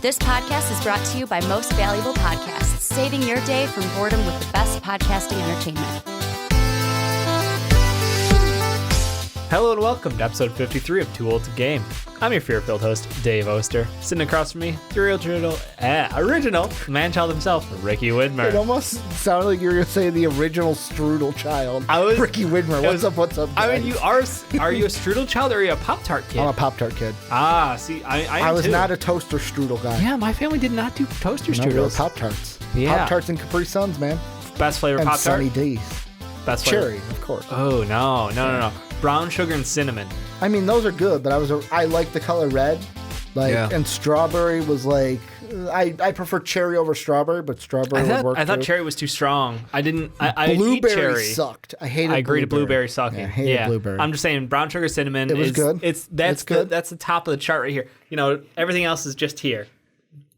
This podcast is brought to you by Most Valuable Podcasts, saving your day from boredom with the best podcasting entertainment. Hello and welcome to episode 53 of Too Old to Game. I'm your fear-filled host, Dave Oster. Sitting across from me, the original man-child himself, Ricky Widmer. It almost sounded like you were going to say the original strudel child. Ricky Widmer. What's up, guys? I mean, are you a strudel child or are you a Pop-Tart kid? I'm a Pop-Tart kid. Ah, see, I was too. not a toaster strudel guy. Yeah, my family did not do toaster No, we were strudels. Pop-Tarts. Yeah. Pop-Tarts and Capri Suns, man. Best flavor And Pop-Tart? Sunny D's. Best flavor? Cherry, of course. Oh, no. Brown sugar and cinnamon. I mean, those are good, but I like the color red. And strawberry was like, I prefer cherry over strawberry, but strawberry would work I thought too. cherry was too strong. I eat Blueberry cherry. sucked. I hated I agree blueberry. to blueberry sucking. Yeah, I hated blueberry. I'm just saying brown sugar cinnamon was good. That's good. That's the top of the chart right here. You know, everything else is just here.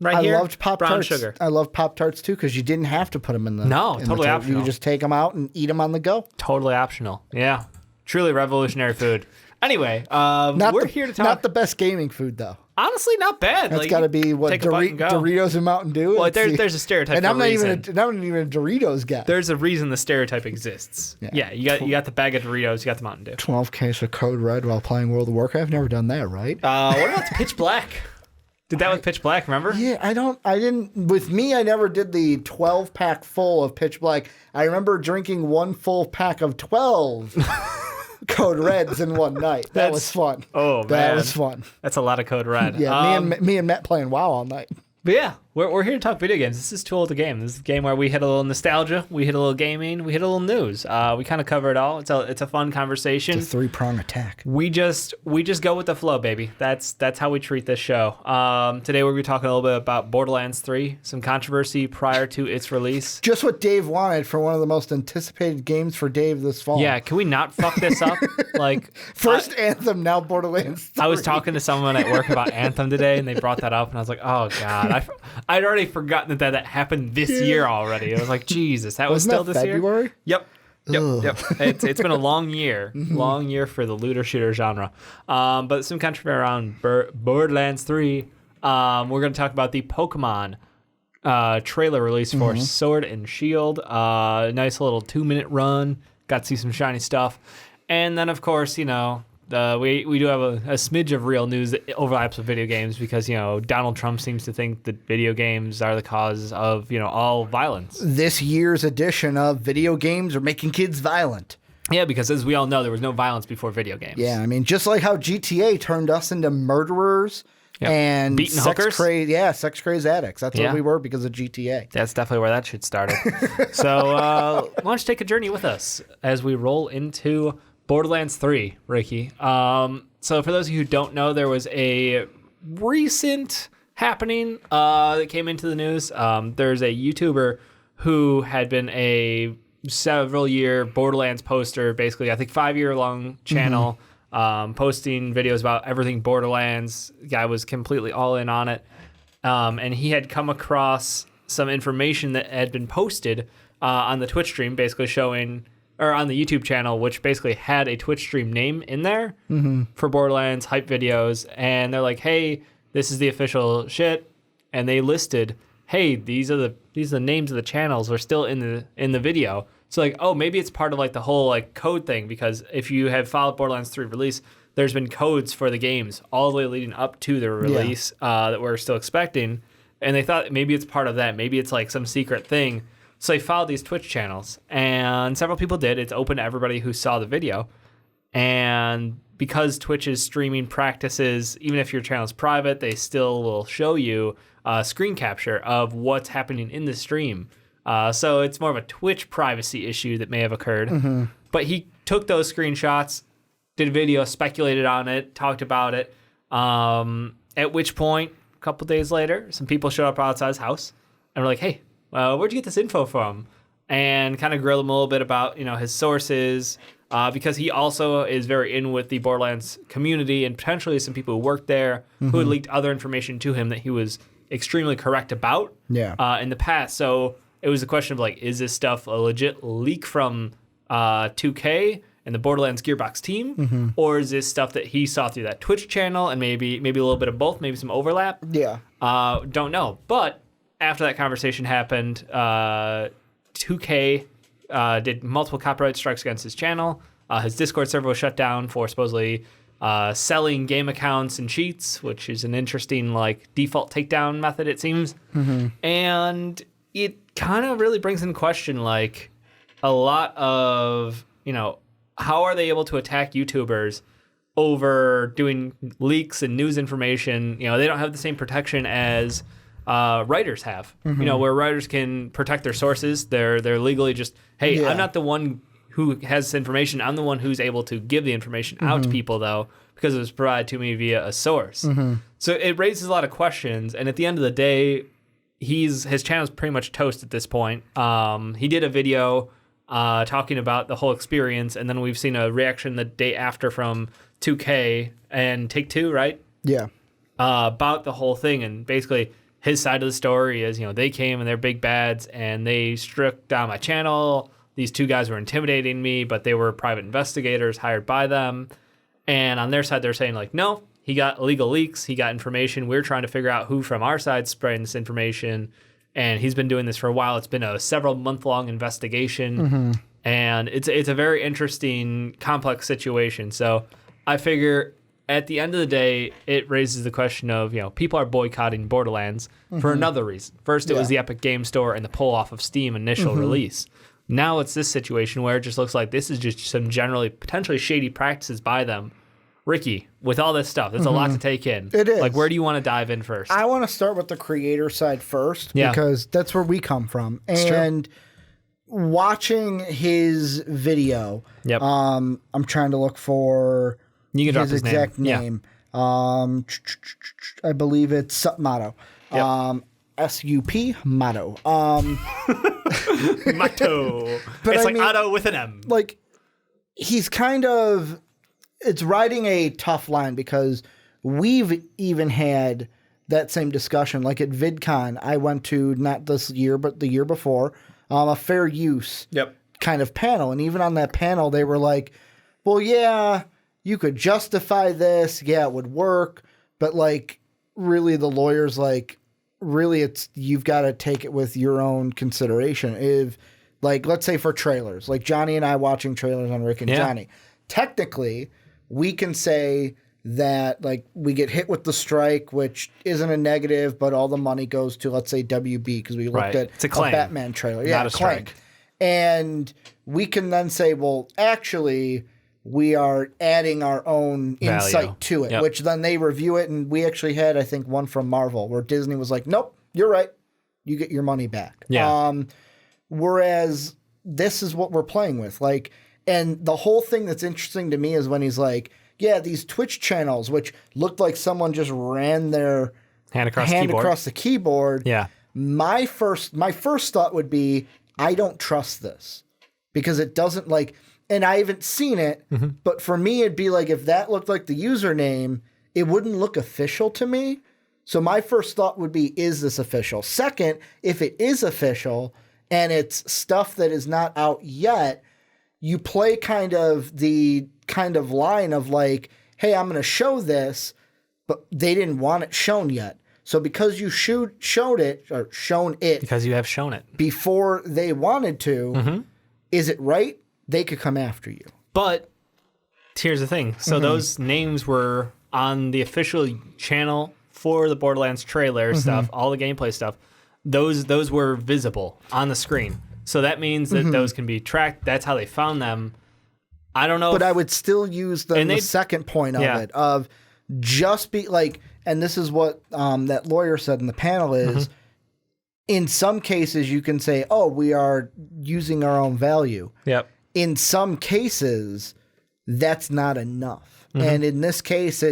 I Here, loved Pop-Tarts. brown sugar. I love Pop-Tarts too because you didn't have to put them in the totally You optional. could just take them out and eat them on the go. Totally optional. Yeah. Truly revolutionary food. Anyway, we're here to talk. Not the best gaming food though. Honestly, not bad. That's got to be what take a bite and go. Doritos and Mountain Dew. Well, there's a stereotype. And for I'm not reason. even a Doritos guy. There's a reason the stereotype exists. Yeah, you got the bag of Doritos, you got the Mountain Dew. 12 case of Code Red while playing World of Warcraft. I've never done that, right? What about the Pitch Black? Did that with Pitch Black, remember? Yeah, I didn't. With me, I never did the 12-pack full of Pitch Black. I remember drinking one full pack of 12 Code Reds in one night. That was fun. Oh, man. That was fun. That's a lot of Code Red. Yeah, me and Matt playing WoW all night. But yeah, we're here to talk video games. This is Too Old to Game. This is a game where we hit a little nostalgia, we hit a little gaming, we hit a little news. We kind of cover it all. It's a fun conversation. It's a three-prong attack. We just go with the flow, baby. That's how we treat this show. Today we're going to be talking a little bit about Borderlands 3, some controversy prior to its release. Just what Dave wanted for one of the most anticipated games for Dave this fall. Yeah, can we not fuck this up? First Anthem, now Borderlands 3. I was talking to someone at work about Anthem today, and they brought that up, and I was like, oh, God. I'd already forgotten that happened this year already. I was like, Jesus, that was still that this February? year? Yep. It's been a long year. Long year for the looter shooter genre. But some controversy around Borderlands 3. We're going to talk about the Pokemon trailer release for Sword and Shield. Nice little 2-minute run. Got to see some shiny stuff. And then, of course, we do have a smidge of real news that overlaps with video games because, Donald Trump seems to think that video games are the cause of, all violence. This year's edition of video games are making kids violent. Yeah, because as we all know, there was no violence before video games. Yeah, I mean, just like how GTA turned us into murderers and beating hookers. Sex crazed addicts. That's what we were because of GTA. That's definitely where that shit started. So why don't you take a journey with us as we roll into Borderlands 3, Ricky. So for those of you who don't know, there was a recent happening that came into the news. There's a YouTuber who had been a several-year Borderlands poster, basically, I think 5-year-long channel, posting videos about everything Borderlands. The guy was completely all in on it. And he had come across some information that had been posted on the Twitch stream, basically showing... or on the YouTube channel, which basically had a Twitch stream name in there for Borderlands hype videos. And they're like, hey, this is the official shit. And they listed, hey, these are the names of the channels. They're still in the video. So like, oh, maybe it's part of like the whole like code thing, because if you have followed Borderlands 3 release, there's been codes for the games all the way leading up to the release that we're still expecting. And they thought maybe it's part of that. Maybe it's like some secret thing. So they followed these Twitch channels, and several people did. It's open to everybody who saw the video. And because Twitch's streaming practices, even if your channel is private, they still will show you screen capture of what's happening in the stream. So it's more of a Twitch privacy issue that may have occurred. But he took those screenshots, did a video, speculated on it, talked about it. At which point, a couple days later, some people showed up outside his house and were like, hey, where'd you get this info from? And kind of grill him a little bit about, his sources, because he also is very in with the Borderlands community and potentially some people who worked there who had leaked other information to him that he was extremely correct about in the past. So it was a question of like, is this stuff a legit leak from 2K? in the Borderlands Gearbox team, or is this stuff that he saw through that Twitch channel and maybe a little bit of both, maybe some overlap? Yeah. Don't know. But after that conversation happened, 2K did multiple copyright strikes against his channel. His Discord server was shut down for supposedly selling game accounts and cheats, which is an interesting default takedown method, it seems. And it kind of really brings in question a lot of, how are they able to attack YouTubers over doing leaks and news information? They don't have the same protection as writers have, where writers can protect their sources. They're legally just, hey, I'm not the one who has this information. I'm the one who's able to give the information out to people, though, because it was provided to me via a source. So it raises a lot of questions. And at the end of the day, his channel's pretty much toast at this point. He did a video talking about the whole experience, and then we've seen a reaction the day after from 2K and Take-Two, right? Yeah. About the whole thing, and basically his side of the story is, they came and they're big bads, and they struck down my channel. These two guys were intimidating me, but they were private investigators hired by them. And on their side, they're saying, no, he got illegal leaks. He got information. We're trying to figure out who from our side spreading this information. And he's been doing this for a while. It's been a several month-long investigation. And it's a very interesting, complex situation. So I figure at the end of the day, it raises the question of, people are boycotting Borderlands for another reason. First, it was the Epic Game Store and the pull-off of Steam initial release. Now it's this situation where it just looks like this is just some generally potentially shady practices by them. Ricky, with all this stuff, there's a lot to take in. It is. Where do you want to dive in first? I want to start with the creator side first because that's where we come from. And watching his video, I'm trying to look for his exact name. I believe it's SupMatto. SupMatto. Matto. But it's I Otto with an M. He's kind of, it's riding a tough line because we've even had that same discussion. At VidCon, I went to not this year, but the year before, a fair use kind of panel. And even on that panel, they were like, well, yeah, you could justify this. Yeah, it would work. But really the lawyer's really you've got to take it with your own consideration. If let's say for trailers, Johnny and I watching trailers on Rick and Johnny, technically we can say that we get hit with the strike, which isn't a negative, but all the money goes to, let's say, WB because we looked at it's a claim. Batman trailer. Not a strike. And we can then say, well, actually, we are adding our own insight to it, which then they review it. And we actually had, I think, one from Marvel where Disney was like, nope, you're right. You get your money back. Whereas this is what we're playing with. And the whole thing that's interesting to me is when he's like, yeah, these Twitch channels, which looked like someone just ran their hand across the keyboard. Yeah. My first thought would be, I don't trust this because it doesn't and I haven't seen it, but for me, it'd be if that looked like the username, it wouldn't look official to me. So my first thought would be, is this official? Second, if it is official and it's stuff that is not out yet, you play kind of the line of hey, I'm going to show this, but they didn't want it shown yet. So because you shown it because you have shown it before they wanted to, is it right? They could come after you. But here's the thing. So those names were on the official channel for the Borderlands trailer stuff, all the gameplay stuff. Those were visible on the screen. So that means that those can be tracked. That's how they found them. I don't know. But I would still use the second point of it, of just be and this is what that lawyer said in the panel is, in some cases you can say, oh, we are using our own value. Yep. In some cases, that's not enough. And in this case,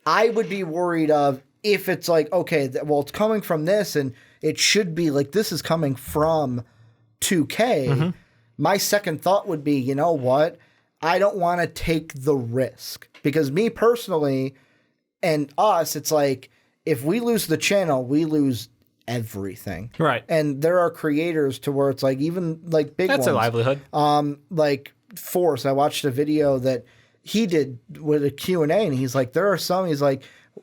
I would be worried of if it's okay, well, it's coming from this and it should be this is coming from 2K. My second thought would be, you know what? I don't want to take the risk because me personally and us, it's if we lose the channel, we lose everything. Right. And there are creators to where it's even big ones. That's a livelihood. force. I watched a video that he did with a Q&A, and he's like, there are some, he's like,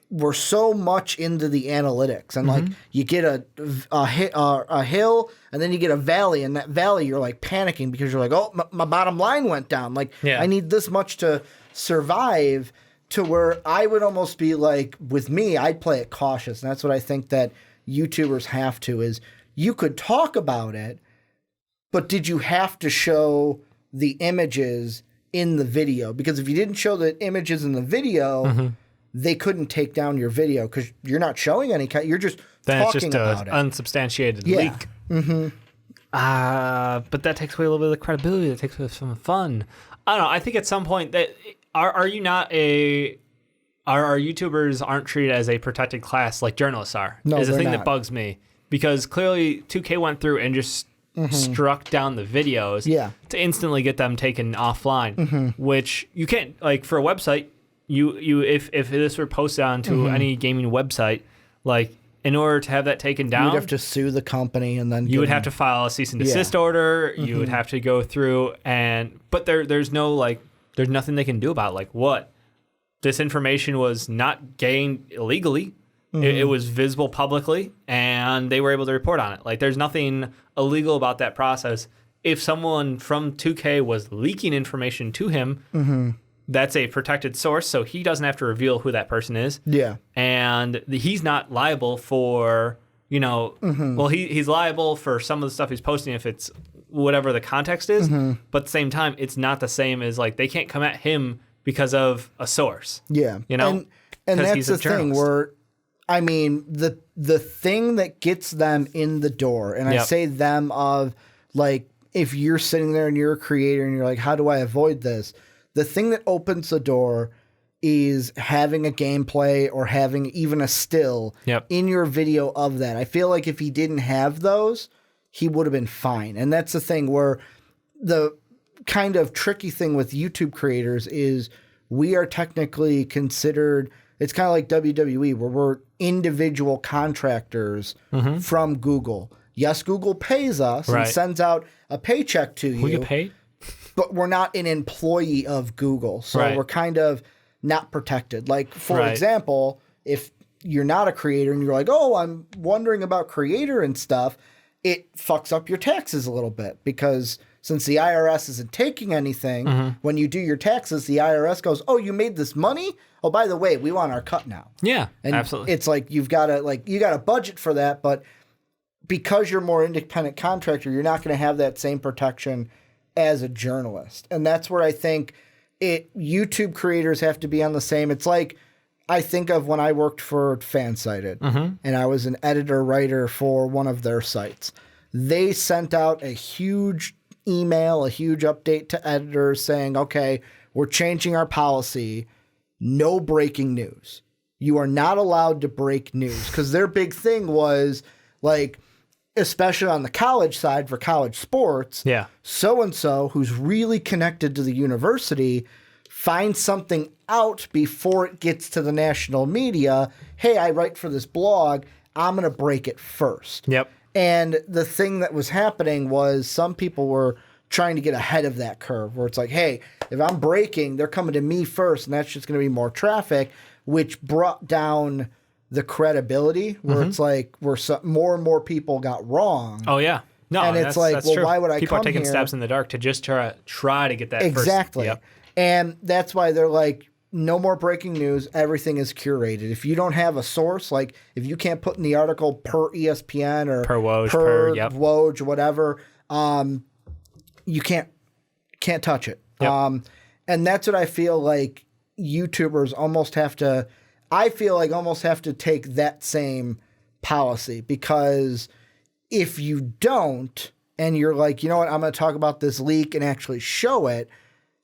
we're so much into the analytics, and like you get a hill and then you get a valley, and that valley you're like panicking because you're like, oh, my bottom line went down. Like I need this much to survive, to where I would almost be like, with me, I'd play it cautious. And that's what I think that YouTubers have to, is you could talk about it, but did you have to show the images in the video? Because if you didn't show the images in the video, they couldn't take down your video because you're not showing any kind. You're just talking about it. Unsubstantiated leak. But that takes away a little bit of the credibility. That takes away some of the fun. I don't know. I think at some point that are you not a our YouTubers aren't treated as a protected class like journalists are. No, is the thing not. that bugs me, because clearly 2K went through and just struck down the videos to instantly get them taken offline, which you can't, like, for a website. You if this were posted onto any gaming website, like, in order to have that taken down, you'd have to sue the company, and then you would have to file a cease and desist order. You would have to go through, but there's nothing they can do about it. Like, what? This information was not gained illegally. It was visible publicly, and they were able to report on it. Like, there's nothing illegal about that process. If someone from 2K was leaking information to him, that's a protected source, so he doesn't have to reveal who that person is. Yeah. And he's not liable for, well, he's liable for some of the stuff he's posting if it's whatever the context is, but at the same time, it's not the same as, like, they can't come at him because of a source. Yeah. And that's the thing where, I mean, the thing that gets them in the door, and I say them of, like, if you're sitting there and you're a creator and you're like, how do I avoid this? The thing that opens the door is having a gameplay or having even a still in your video of that. I feel like if he didn't have those, he would have been fine. And that's the thing where the kind of tricky thing with YouTube creators is we are technically considered, it's kind of like WWE, where we're individual contractors from Google. Yes, Google pays us and sends out a paycheck to you. We get paid? But we're not an employee of Google. So we're kind of not protected. Like, for example, if you're not a creator and you're like, oh, I'm wondering about creator and stuff, it fucks up your taxes a little bit, because since the IRS isn't taking anything, when you do your taxes, the IRS goes, oh, you made this money? Oh, by the way, we want our cut now. Yeah, and absolutely. It's like you got to budget for that, but because you're more independent contractor, you're not going to have that same protection as a journalist. And that's where I think YouTube creators have to be on the same. It's like, I think of when I worked for Fansided, and I was an editor-writer for one of their sites. They sent out a huge email, a huge update to editors saying, okay, we're changing our policy. No breaking news. You are not allowed to break news. Because their big thing was, like, especially on the college side for college sports, so-and-so who's really connected to the university finds something out before it gets to the national media. Hey, I write for this blog. I'm going to break it first. And the thing that was happening was some people were trying to get ahead of that curve, where it's like, hey, if I'm breaking, they're coming to me first, and that's just going to be more traffic, which brought down the credibility, where it's like more and more people got wrong. Oh yeah, no, and it's like, well, true. Why would I? People come are taking here? Steps in the dark to just try to get that exactly. First. And that's why they're like, no more breaking news. Everything is curated. If you don't have a source, like if you can't put in the article per ESPN or per Woj, Woj, whatever, you can't touch it. And that's what I feel like YouTubers almost have to. I feel like almost have to take that same policy, because if you don't, and you're like, you know what, I'm going to talk about this leak and actually show it.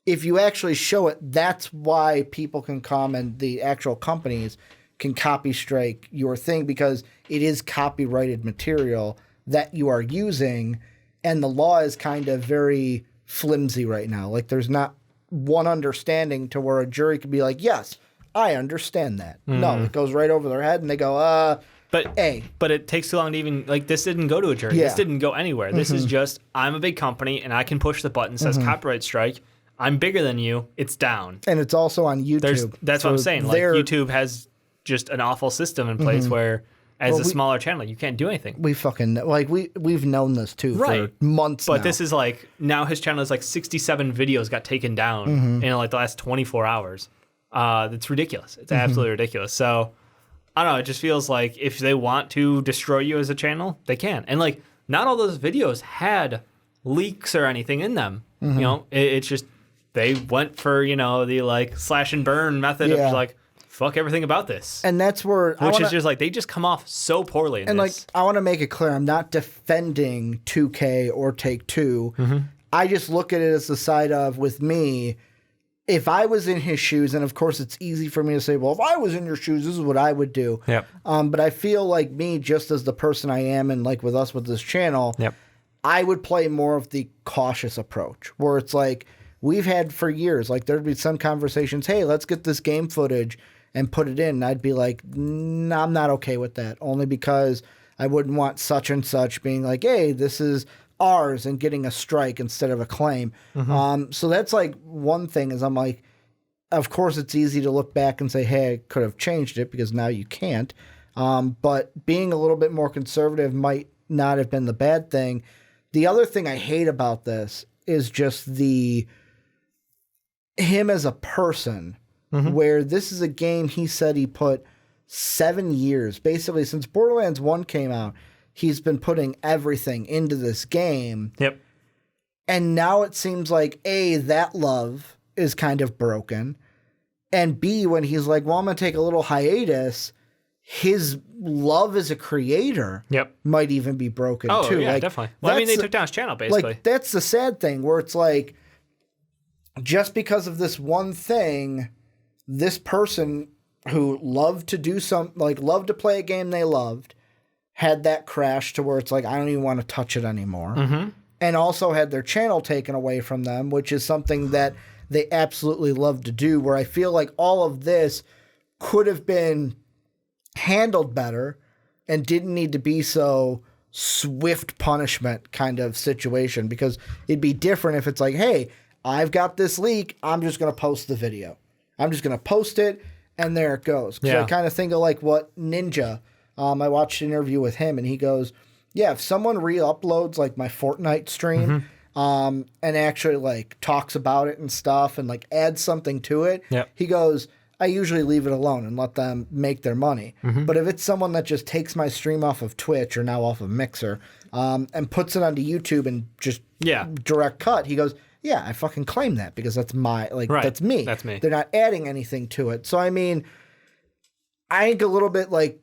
If you actually show it, that's why people can come and the actual companies can copy strike your thing, because it is copyrighted material that you are using, and the law is kind of very flimsy right now. Like, there's not one understanding to where a jury could be like, yes, I understand that. No, it goes right over their head, and they go, But it takes too long to even, like, this didn't go to a jury. This didn't go anywhere. This is just, I'm a big company, and I can push the button that says copyright strike. I'm bigger than you, it's down. And it's also on YouTube. That's what I'm saying. Like, YouTube has just an awful system in place where, as a smaller channel, you can't do anything. We fucking we've known this too for months now. But this is like, now his channel is like 67 videos got taken down in like the last 24 hours. It's ridiculous. It's absolutely ridiculous. So I don't know. It just feels like if they want to destroy you as a channel, they can. And like, not all those videos had leaks or anything in them. You know, it's just they went for, you know, the like slash and burn method of like, fuck everything about this. And that's where is just like, they just come off so poorly in this. Like, I want to make it clear, I'm not defending 2K or Take-Two. I just look at it as the side of, with me, if I was in his shoes, and of course it's easy for me to say, well, if I was in your shoes, this is what I would do. Yep. But I feel like me, just as the person I am, and like with us with this channel, I would play more of the cautious approach, where it's like, we've had for years, like there'd be some conversations, hey, let's get this game footage and put it in. And I'd be like, nah, I'm not okay with that, only because I wouldn't want such and such being like, hey, this is ours, and getting a strike instead of a claim. So that's like one thing, is I'm like, of course it's easy to look back and say, hey, I could have changed it, because now you can't. But being a little bit more conservative might not have been the bad thing. The other thing I hate about this is just him as a person, where this is a game he said he put 7 years, basically since Borderlands 1 came out, he's been putting everything into this game. Yep. And now it seems like, A, that love is kind of broken, and B, when he's like, well, I'm going to take a little hiatus, his love as a creator might even be broken too. Oh, yeah, like, definitely. Well, I mean, they took down his channel, basically. Like, that's the sad thing, where it's like, just because of this one thing, this person who loved to do loved to play a game they loved, had that crash to where it's like, I don't even want to touch it anymore. And also had their channel taken away from them, which is something that they absolutely love to do, where I feel like all of this could have been handled better and didn't need to be so swift punishment kind of situation, because it'd be different if it's like, hey, I've got this leak, I'm just going to post the video. I'm just going to post it, and there it goes. Because I kind of think of like what Ninja, I watched an interview with him, and he goes, yeah, if someone re-uploads like my Fortnite stream and actually like talks about it and stuff and like adds something to it, he goes, I usually leave it alone and let them make their money. But if it's someone that just takes my stream off of Twitch or now off of Mixer and puts it onto YouTube and just direct cut, he goes, yeah, I fucking claim that, because that's my, like, that's me. That's me. They're not adding anything to it. So, I mean, I think a little bit like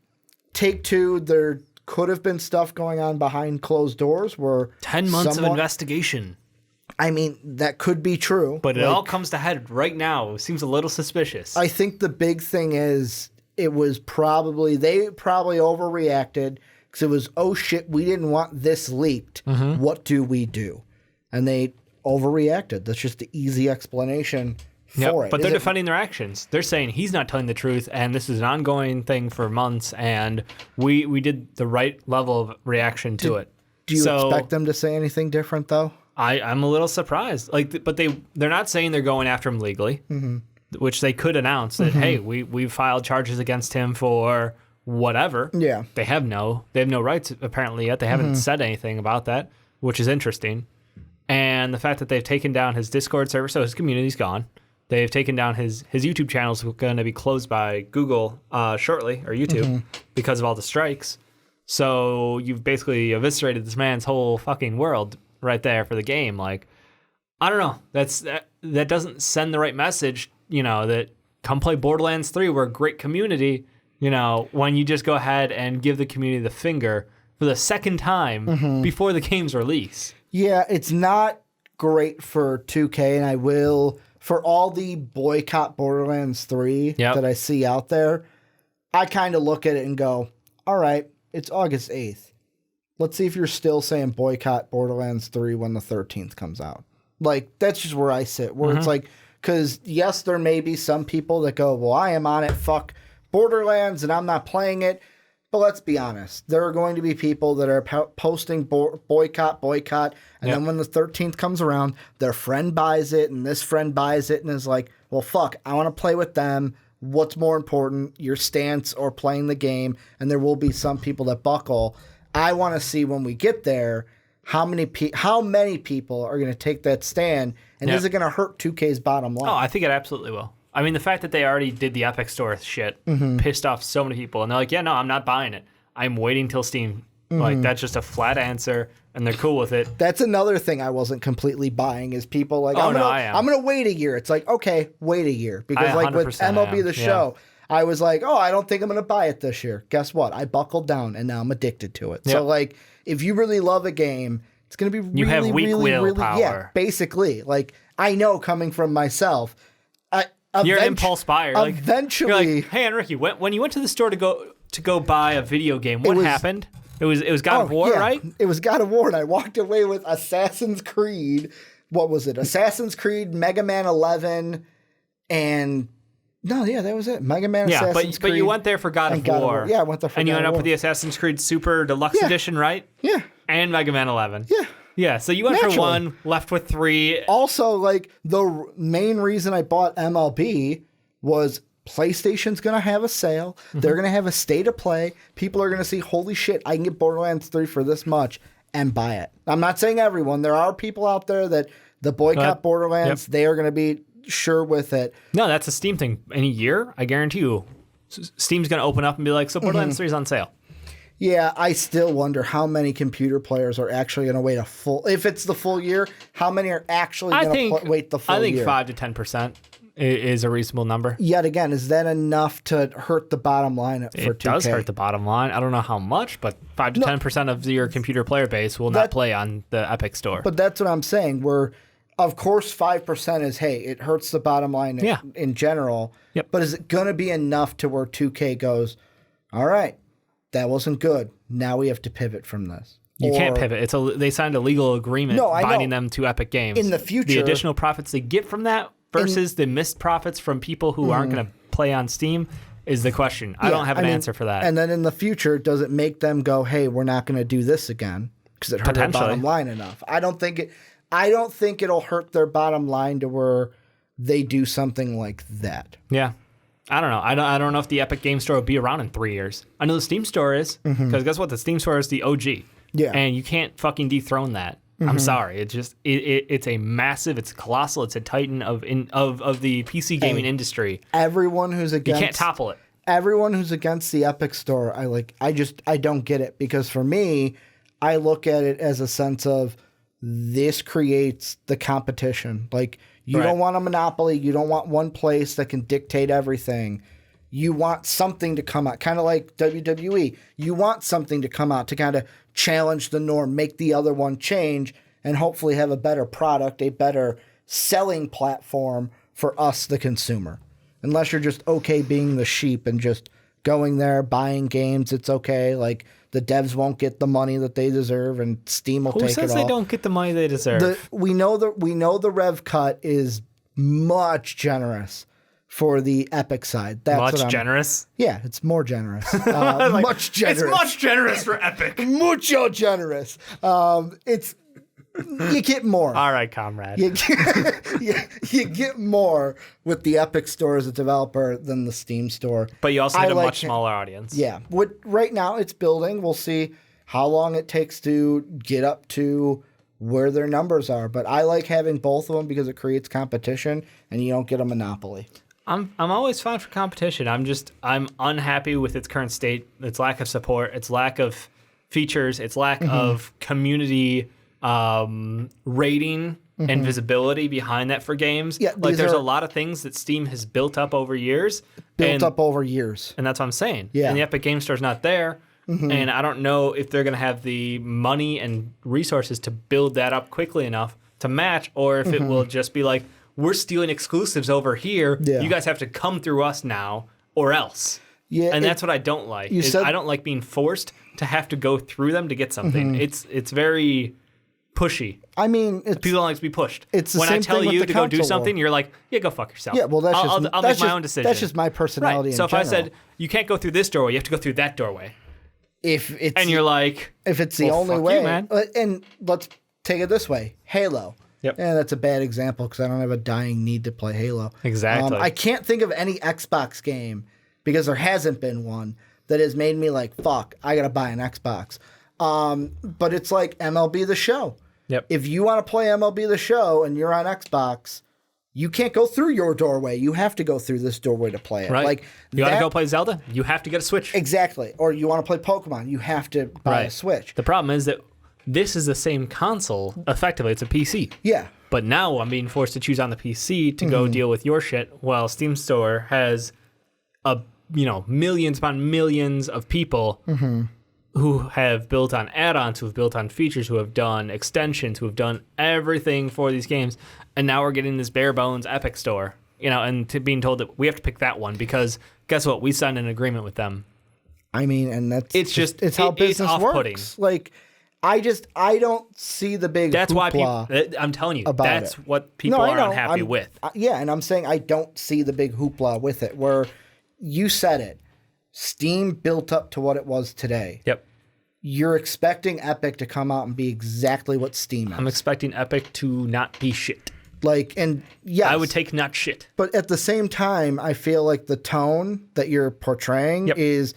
Take-Two, there could have been stuff going on behind closed doors where 10 months of investigation. I mean, that could be true. But it all comes to head right now. It seems a little suspicious. I think the big thing is they probably overreacted, because it was, oh shit, we didn't want this leaked. What do we do? And they overreacted. That's just the easy explanation for it. But they're defending their actions. They're saying he's not telling the truth, and this is an ongoing thing for months, and we did the right level of reaction to it. Do you expect them to say anything different, though? I'm a little surprised. But they're not saying they're going after him legally, which they could announce that, hey, we've filed charges against him for whatever. Yeah. They have no rights apparently yet. They haven't said anything about that, which is interesting. And the fact that they've taken down his Discord server, so his community's gone. They've taken down his YouTube channel's going to be closed by Google shortly, or YouTube, because of all the strikes. So you've basically eviscerated this man's whole fucking world right there for the game. Like, I don't know. That doesn't send the right message, that come play Borderlands 3. We're a great community, when you just go ahead and give the community the finger for the second time before the game's release. Yeah, it's not great for 2K, and I will, for all the boycott Borderlands 3 that I see out there, I kind of look at it and go, all right, it's August 8th. Let's see if you're still saying boycott Borderlands 3 when the 13th comes out. Like, that's just where I sit, where it's like, because yes, there may be some people that go, well, I am on it, fuck Borderlands, and I'm not playing it. But let's be honest. There are going to be people that are posting boycott, and then when the 13th comes around, their friend buys it, and this friend buys it, and is like, well, fuck, I want to play with them. What's more important, your stance or playing the game? And there will be some people that buckle. I want to see when we get there how many people are going to take that stand, and is it going to hurt 2K's bottom line? Oh, I think it absolutely will. I mean, the fact that they already did the Epic Store shit pissed off so many people. And they're like, yeah, no, I'm not buying it. I'm waiting till Steam. Like, that's just a flat answer, and they're cool with it. That's another thing I wasn't completely buying is people like, I am. I'm going to wait a year. It's like, okay, wait a year. Because like with MLB The Show, I was like, oh, I don't think I'm going to buy it this year. Guess what? I buckled down, and now I'm addicted to it. Yep. So, like, if you really love a game, it's going to be really, you have weak really, willpower. really, yeah, basically. Like, I know coming from myself, you're an impulse buyer. Eventually, you're like, hey, Ricky, when you went to the store to go buy a video game, what happened? It was God of War, right? It was God of War, and I walked away with Assassin's Creed. What was it? Assassin's Creed, Mega Man 11, and that was it. Mega Man, Assassin's Creed. But you went there for God of War. Yeah, I went there for God of War. And you ended up with the Assassin's Creed Super Deluxe Edition, right? Yeah. And Mega Man 11. Yeah. Yeah, so you went for 1, left with 3. Also, like, the main reason I bought MLB was PlayStation's going to have a sale. They're going to have a state of play. People are going to see, holy shit, I can get Borderlands 3 for this much and buy it. I'm not saying everyone. There are people out there that the boycott Borderlands, they are going to be sure with it. No, that's a Steam thing. In a year, I guarantee you, Steam's going to open up and be like, so Borderlands 3 is on sale. Yeah, I still wonder how many computer players are actually going to wait if it's the full year, how many are actually going to wait the full year? I think 5 to 10% is a reasonable number. Yet again, is that enough to hurt the bottom line for 2K? It does hurt the bottom line. I don't know how much, but 5 to 10% of your computer player base will not play on the Epic Store. But that's what I'm saying. Of course, 5% is, hey, it hurts the bottom line in general. Yep. But is it going to be enough to where 2K goes, all right, that wasn't good. Now we have to pivot from this. You can't pivot. They signed a legal agreement binding them to Epic Games. In the future, the additional profits they get from that versus the missed profits from people who aren't going to play on Steam is the question. I don't have an answer for that. And then in the future, does it make them go, hey, we're not going to do this again because it hurt their bottom line enough? I don't think it'll hurt their bottom line to where they do something like that. Yeah. I don't know. I don't know if the Epic Game Store will be around in 3 years. I know the Steam Store is, because guess what? The Steam Store is the OG. Yeah. And you can't fucking dethrone that. I'm sorry. It's just it's a massive, it's colossal, it's a titan of the PC gaming industry. Everyone who's against, you can't topple it. Everyone who's against the Epic Store, I don't get it, because for me, I look at it as a sense of this creates the competition. Like, you don't want a monopoly. You don't want one place that can dictate everything. You want something to come out, kind of like WWE. You want something to come out to kind of challenge the norm, make the other one change, and hopefully have a better product, a better selling platform for us, the consumer. Unless you're just okay being the sheep and just going there, buying games, it's okay. Like, the devs won't get the money that they deserve, and Steam will take it all. Who says they don't get the money they deserve? We know the rev cut is much generous for the Epic side. That's generous? Yeah, it's more generous. Much generous. It's much generous for Epic. Mucho generous. You get more. All right, comrade. You get more with the Epic Store as a developer than the Steam Store. But you also get a much smaller audience. Yeah. Right now, it's building. We'll see how long it takes to get up to where their numbers are. But I like having both of them because it creates competition, and you don't get a monopoly. I'm always fine for competition. I'm unhappy with its current state, its lack of support, its lack of features, its lack of community rating and visibility behind that for games. Yeah, there's a lot of things that Steam has built up over years. And that's what I'm saying. Yeah. And the Epic Game Store's not there. And I don't know if they're going to have the money and resources to build that up quickly enough to match, or if it will just be like, we're stealing exclusives over here. Yeah. You guys have to come through us now or else. Yeah, and that's what I don't like. I don't like being forced to have to go through them to get something. It's very pushy. I mean, people don't like to be pushed. It's the when same I tell thing you with to go do something, you're like, yeah, go fuck yourself. Yeah, well, I'll make my own decision. That's just my personality. Right. So if I said you can't go through this doorway, you have to go through that doorway. and you're like, if it's the well, only fuck way, you, man. And let's take it this way, Halo. Yep. And that's a bad example because I don't have a dying need to play Halo. Exactly. I can't think of any Xbox game because there hasn't been one that has made me like, fuck, I got to buy an Xbox. But it's like MLB The Show. Yep. If you want to play MLB The Show and you're on Xbox, you can't go through your doorway. You have to go through this doorway to play it. Right. Like you want to go play Zelda? You have to get a Switch. Exactly. Or you want to play Pokemon? You have to buy a Switch. The problem is that this is the same console. Effectively, it's a PC. Yeah. But now I'm being forced to choose on the PC to go deal with your shit, while Steam Store has millions upon millions of people who have built on add-ons, who have built on features, who have done extensions, who have done everything for these games, and now we're getting this bare bones Epic Store, and being told that we have to pick that one because guess what? We signed an agreement with them. I mean, and that's it's how business off-putting. works. Like, I don't see the big. That's why people. I'm telling you, that's it. what people are unhappy with. Yeah, and I'm saying I don't see the big hoopla with it. Where you said it, Steam built up to what it was today. Yep. You're expecting Epic to come out and be exactly what Steam is. I'm expecting Epic to not be shit. Like, and yes, I would take not shit. But at the same time, I feel like the tone that you're portraying is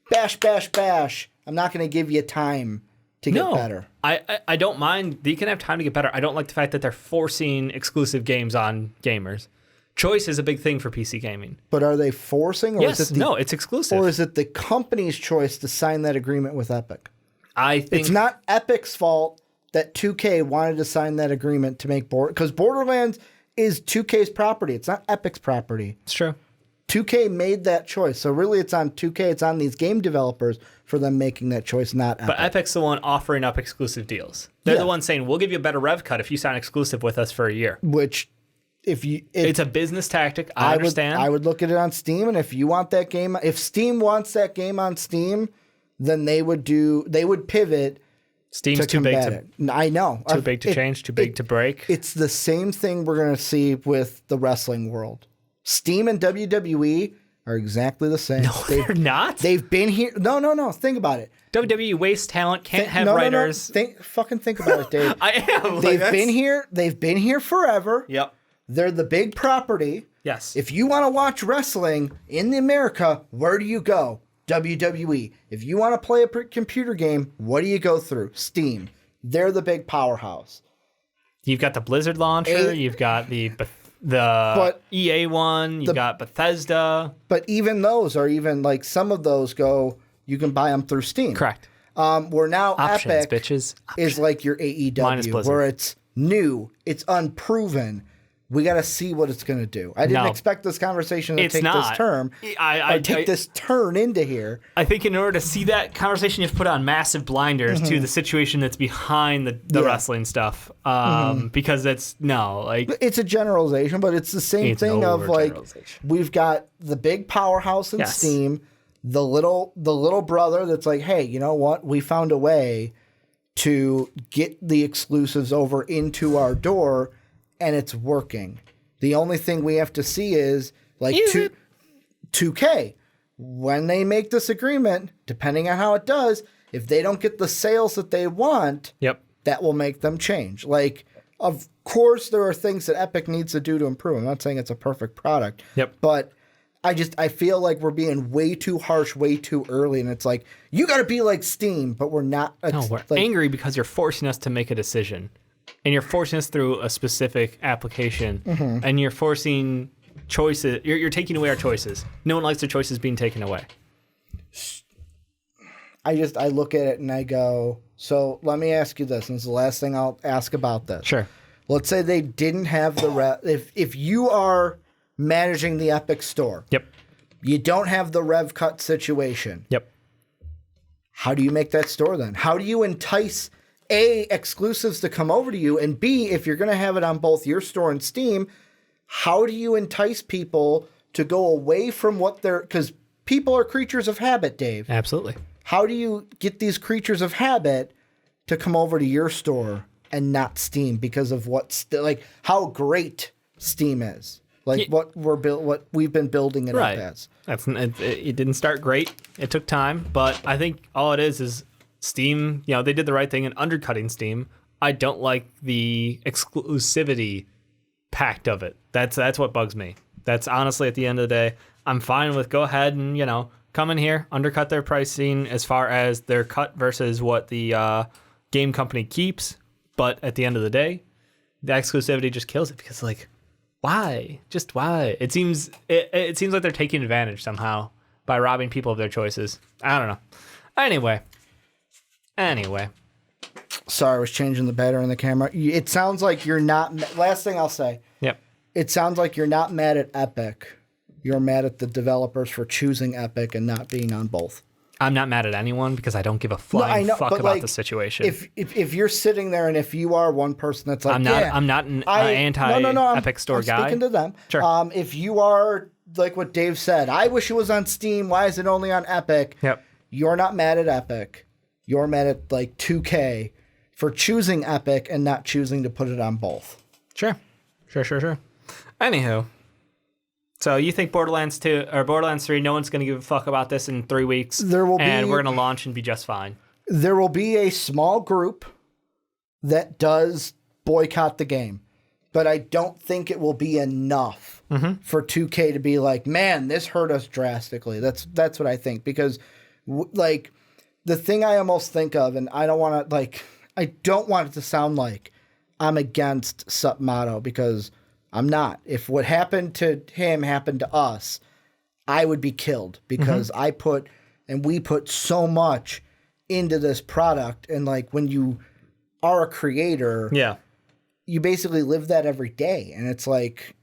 bash, bash, bash. I'm not going to give you time to get better. I don't mind. You can have time to get better. I don't like the fact that they're forcing exclusive games on gamers. Choice is a big thing for PC gaming. But are they forcing? Or Yes. is it No, it's exclusive. Or is it the company's choice to sign that agreement with Epic? I think It's not Epic's fault that 2K wanted to sign that agreement to make because Borderlands is 2K's property. It's not Epic's property. It's true. 2K made that choice. So really it's on 2K, it's on these game developers for them making that choice, not Epic. But Epic's the one offering up exclusive deals. They're the one saying, we'll give you a better rev cut if you sign exclusive with us for a year. Which, it's a business tactic. I understand. I would look at it on Steam, and if you want that game, if Steam wants that game on Steam, then they would pivot. Steam's too big to. I know. Too big to change. Too big to break. It's the same thing we're going to see with the wrestling world. Steam and WWE are exactly the same. No, they're not. They've been here. No. Think about it. WWE wastes talent. Can't have writers. Fucking think about it, Dave. I am. They've been here. They've been here forever. Yep. They're the big property. Yes. If you want to watch wrestling in America, where do you go? WWE. If you want to play a computer game, what do you go through? Steam. They're the big powerhouse. You've got the Blizzard launcher. You've got the EA one. You've got Bethesda. But even those are like some of those you can buy them through Steam. Correct. Where now Options, Epic bitches. is like your AEW, where it's new, it's unproven. We got to see what it's going to do. I didn't expect this conversation to take this turn. I take this turn into here. I think in order to see that conversation, you have to put on massive blinders to the situation that's behind the wrestling stuff. Because it's a generalization, but it's the same thing of like we've got the big powerhouse in Steam, the little brother that's like, hey, you know what? We found a way to get the exclusives over into our door. And it's working. The only thing we have to see is like 2K. When they make this agreement, depending on how it does, if they don't get the sales that they want, that will make them change. Like, of course, there are things that Epic needs to do to improve. I'm not saying it's a perfect product. But I feel like we're being way too harsh, way too early. And it's like, you got to be like Steam, but we're not. No, we're angry because you're forcing us to make a decision. And you're forcing us through a specific application, and you're forcing choices. You're taking away our choices. No one likes their choices being taken away. I look at it and I go, so let me ask you this, and this is the last thing I'll ask about this. Sure. Let's say they didn't have the if you are managing the Epic Store, you don't have the rev cut situation. How do you make that store then? How do you entice A, exclusives to come over to you, and B, if you're going to have it on both your store and Steam, how do you entice people to go away from what they're... Because people are creatures of habit, Dave. Absolutely. How do you get these creatures of habit to come over to your store and not Steam because of how great Steam is? Like what we've been building it up as. It didn't start great. It took time, but I think all it is Steam. You know, they did the right thing in undercutting Steam. I don't like the exclusivity pact of it. That's what bugs me. That's honestly, at the end of the day, I'm fine with go ahead and, come in here, undercut their pricing as far as their cut versus what the game company keeps. But at the end of the day, the exclusivity just kills it because, like, why? Just why? It seems like they're taking advantage somehow by robbing people of their choices. I don't know. Anyway. Sorry, I was changing the battery in the camera. It sounds like you're not... Last thing I'll say. Yep. It sounds like you're not mad at Epic. You're mad at the developers for choosing Epic and not being on both. I'm not mad at anyone because I don't give a flying fuck about the situation. If you're sitting there and if you are one person that's like, I'm not an anti-Epic Store guy. I'm speaking to them. Sure. If you are like what Dave said, I wish it was on Steam. Why is it only on Epic? Yep. You're not mad at Epic. You're mad at like 2K for choosing Epic and not choosing to put it on both. Sure. Anywho, so you think Borderlands 2 or Borderlands 3, no one's going to give a fuck about this in 3 weeks, and we're going to launch and be just fine. There will be a small group that does boycott the game, but I don't think it will be enough for 2K to be like, man, this hurt us drastically. That's what I think, because like the thing I almost think of, and I don't want it to sound like I'm against SupMatto, because I'm not. If what happened to him happened to us, I would be killed, because we put so much into this product. And like when you are a creator, you basically live that every day. And it's like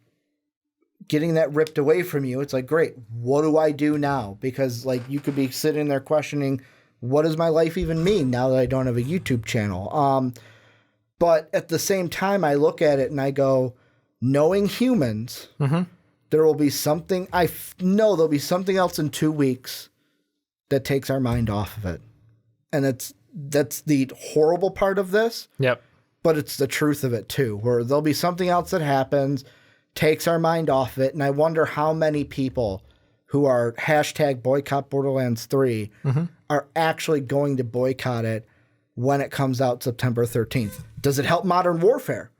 getting that ripped away from you. It's like, great, what do I do now? Because like you could be sitting there questioning, what does my life even mean now that I don't have a YouTube channel? But at the same time, I look at it and I go, knowing humans, there will be something, know there'll be something else in 2 weeks that takes our mind off of it. And that's the horrible part of this. Yep. But it's the truth of it too, where there'll be something else that happens, takes our mind off it. And I wonder how many people who are hashtag boycott Borderlands 3 are actually going to boycott it when it comes out September 13th. Does it help Modern Warfare?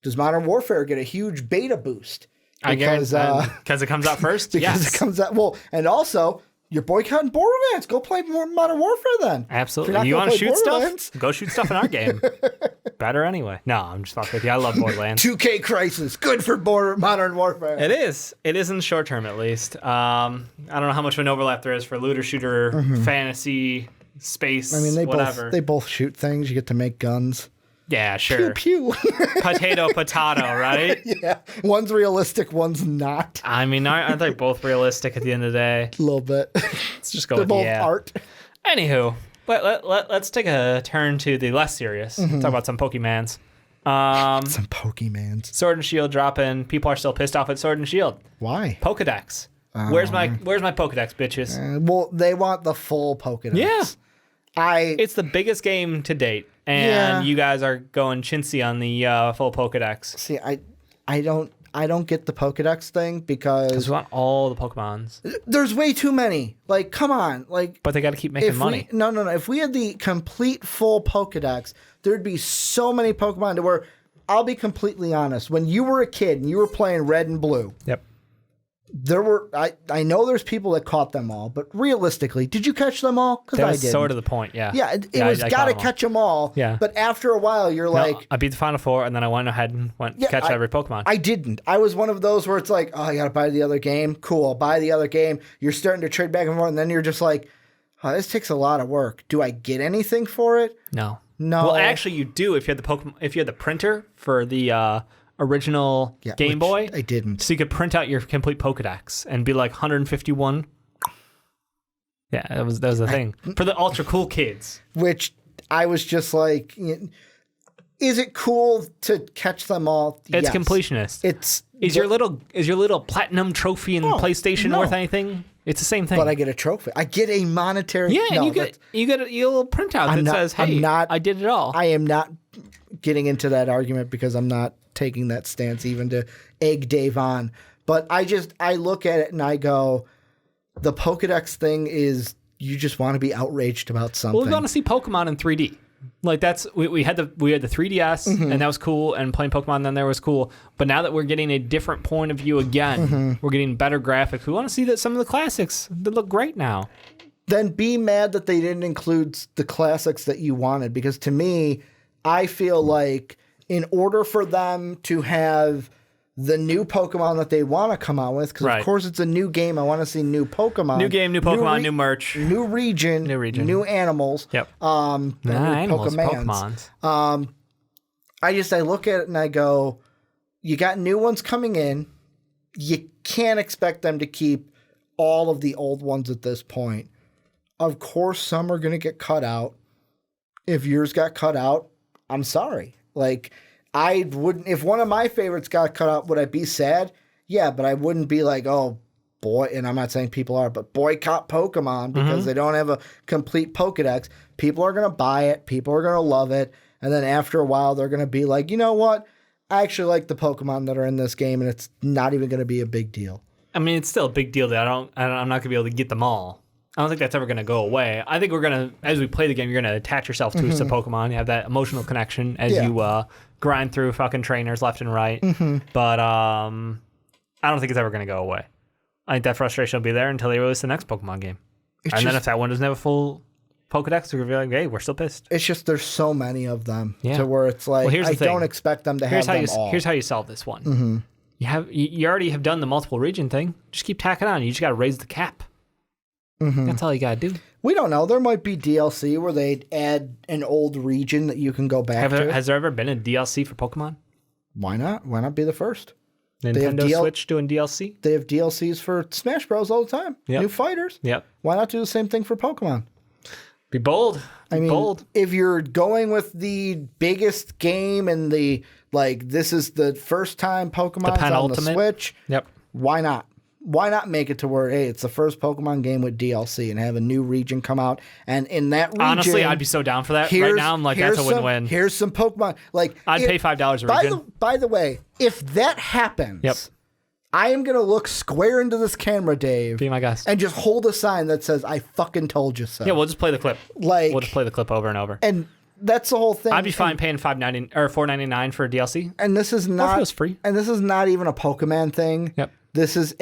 Does Modern Warfare get a huge beta boost? Because it comes out first? Because it comes out. Well, and also, you're boycotting Borderlands. Go play more Modern Warfare then. Absolutely. You want to shoot stuff? Go shoot stuff in our game. Better anyway. No, I'm just fucking with you. I love Borderlands. 2K Crisis. Good for Modern Warfare. It is. It is in the short term, at least. I don't know how much of an overlap there is for looter shooter, fantasy, space, whatever. They both shoot things. You get to make guns. Yeah, sure. Pew, pew. Potato, right? Yeah. One's realistic, one's not. I mean, aren't they both realistic at the end of the day? A little bit. Let's just go They're with both art. Anywho, let's take a turn to the less serious. Talk about some Pokemans. Some Pokemans. Sword and Shield dropping. People are still pissed off at Sword and Shield. Why? Pokedex. Where's my Pokedex, bitches? Well, they want the full Pokedex. Yeah. It's the biggest game to date, and you guys are going chintzy on the full Pokedex. See, I don't get the Pokedex thing because we want all the Pokemons. There's way too many. Like, come on, like. But they got to keep making money. No. If we had the complete full Pokedex, there'd be so many Pokemon to where, I'll be completely honest. When you were a kid and you were playing Red and Blue, yep. There were I know there's people that caught them all, but realistically, did you catch them all? Because I did. Sort of the point, yeah. Yeah, it was got to catch them all. Yeah. But after a while, you're like, I beat the Final Four, and then I went ahead and catch every Pokemon. I didn't. I was one of those where it's like, oh, I got to buy the other game. Cool, I'll buy the other game. You're starting to trade back and forth, and then you're just like, oh, this takes a lot of work. Do I get anything for it? No. Well, actually, you do if you had the Pokemon. If you had the printer for the original Game Boy. I didn't. So you could print out your complete Pokedex and be like 151. Yeah, that was the thing. For the ultra cool kids. Which I was just like, is it cool to catch them all? It's yes. completionist. Is your little platinum trophy in PlayStation worth anything? It's the same thing. But I get a trophy. I get a monetary. Yeah, and you get a little printout that says, "Hey, I did it all." I am not getting into that argument because I'm not taking that stance even to egg Dave on. But I look at it and I go, the Pokedex thing is you just want to be outraged about something. Well, we want to see Pokemon in 3D. Like that's we had the 3DS and that was cool, and playing Pokemon then there was cool. But now that we're getting a different point of view again, we're getting better graphics. We want to see that some of the classics that look great now. Then be mad that they didn't include the classics that you wanted, because to me, I feel like in order for them to have the new Pokemon that they want to come out with, because of course it's a new game, I want to see new Pokemon. New game, new Pokemon, new merch. New region. New animals. Yep. Animals, Pokemons. I look at it and I go, you got new ones coming in. You can't expect them to keep all of the old ones at this point. Of course, some are going to get cut out. If yours got cut out, I'm sorry. Like, I wouldn't, if one of my favorites got cut out, would I be sad? Yeah, but I wouldn't be like, oh boy, and I'm not saying people are, but boycott Pokemon because they don't have a complete Pokedex. People are going to buy it. People are going to love it. And then after a while, they're going to be like, you know what? I actually like the Pokemon that are in this game, and it's not even going to be a big deal. I mean, it's still a big deal that I'm not going to be able to get them all. I don't think that's ever going to go away. I think we're going to, as we play the game, you're going to attach yourself to some Pokemon. You have that emotional connection as you grind through fucking trainers left and right. But I don't think it's ever going to go away. I think that frustration will be there until they release the next Pokemon game. Then if that one doesn't have a full Pokedex, we're going to be like, hey, we're still pissed. It's just there's so many of them to where it's like, well, I don't expect them to have them all. Here's how you solve this one. You already have done the multiple region thing. Just keep tacking on. You just got to raise the cap. That's all you got to do. We don't know. There might be DLC where they add an old region that you can go back to. Has there ever been a DLC for Pokemon? Why not? Why not be the first? Nintendo Switch doing DLC? They have DLCs for Smash Bros. All the time. New fighters. Yep. Why not do the same thing for Pokemon? Be bold. I mean, if you're going with the biggest game and this is the first time Pokemon's on the Switch, why not? Why not make it to where, hey, it's the first Pokemon game with DLC and have a new region come out? And in that region... Honestly, I'd be so down for that. Right now, I'm like, that's a win-win. Here's some Pokemon. I'd pay $5 a region. By the way, if that happens, I am going to look square into this camera, Dave. Be my guest. And just hold a sign that says, I fucking told you so. Yeah, we'll just play the clip. We'll just play the clip over and over. And that's the whole thing. I'd be fine paying $4.99 for a DLC. And this is not... Or if it was free. And this is not even a Pokemon thing. Yep. This is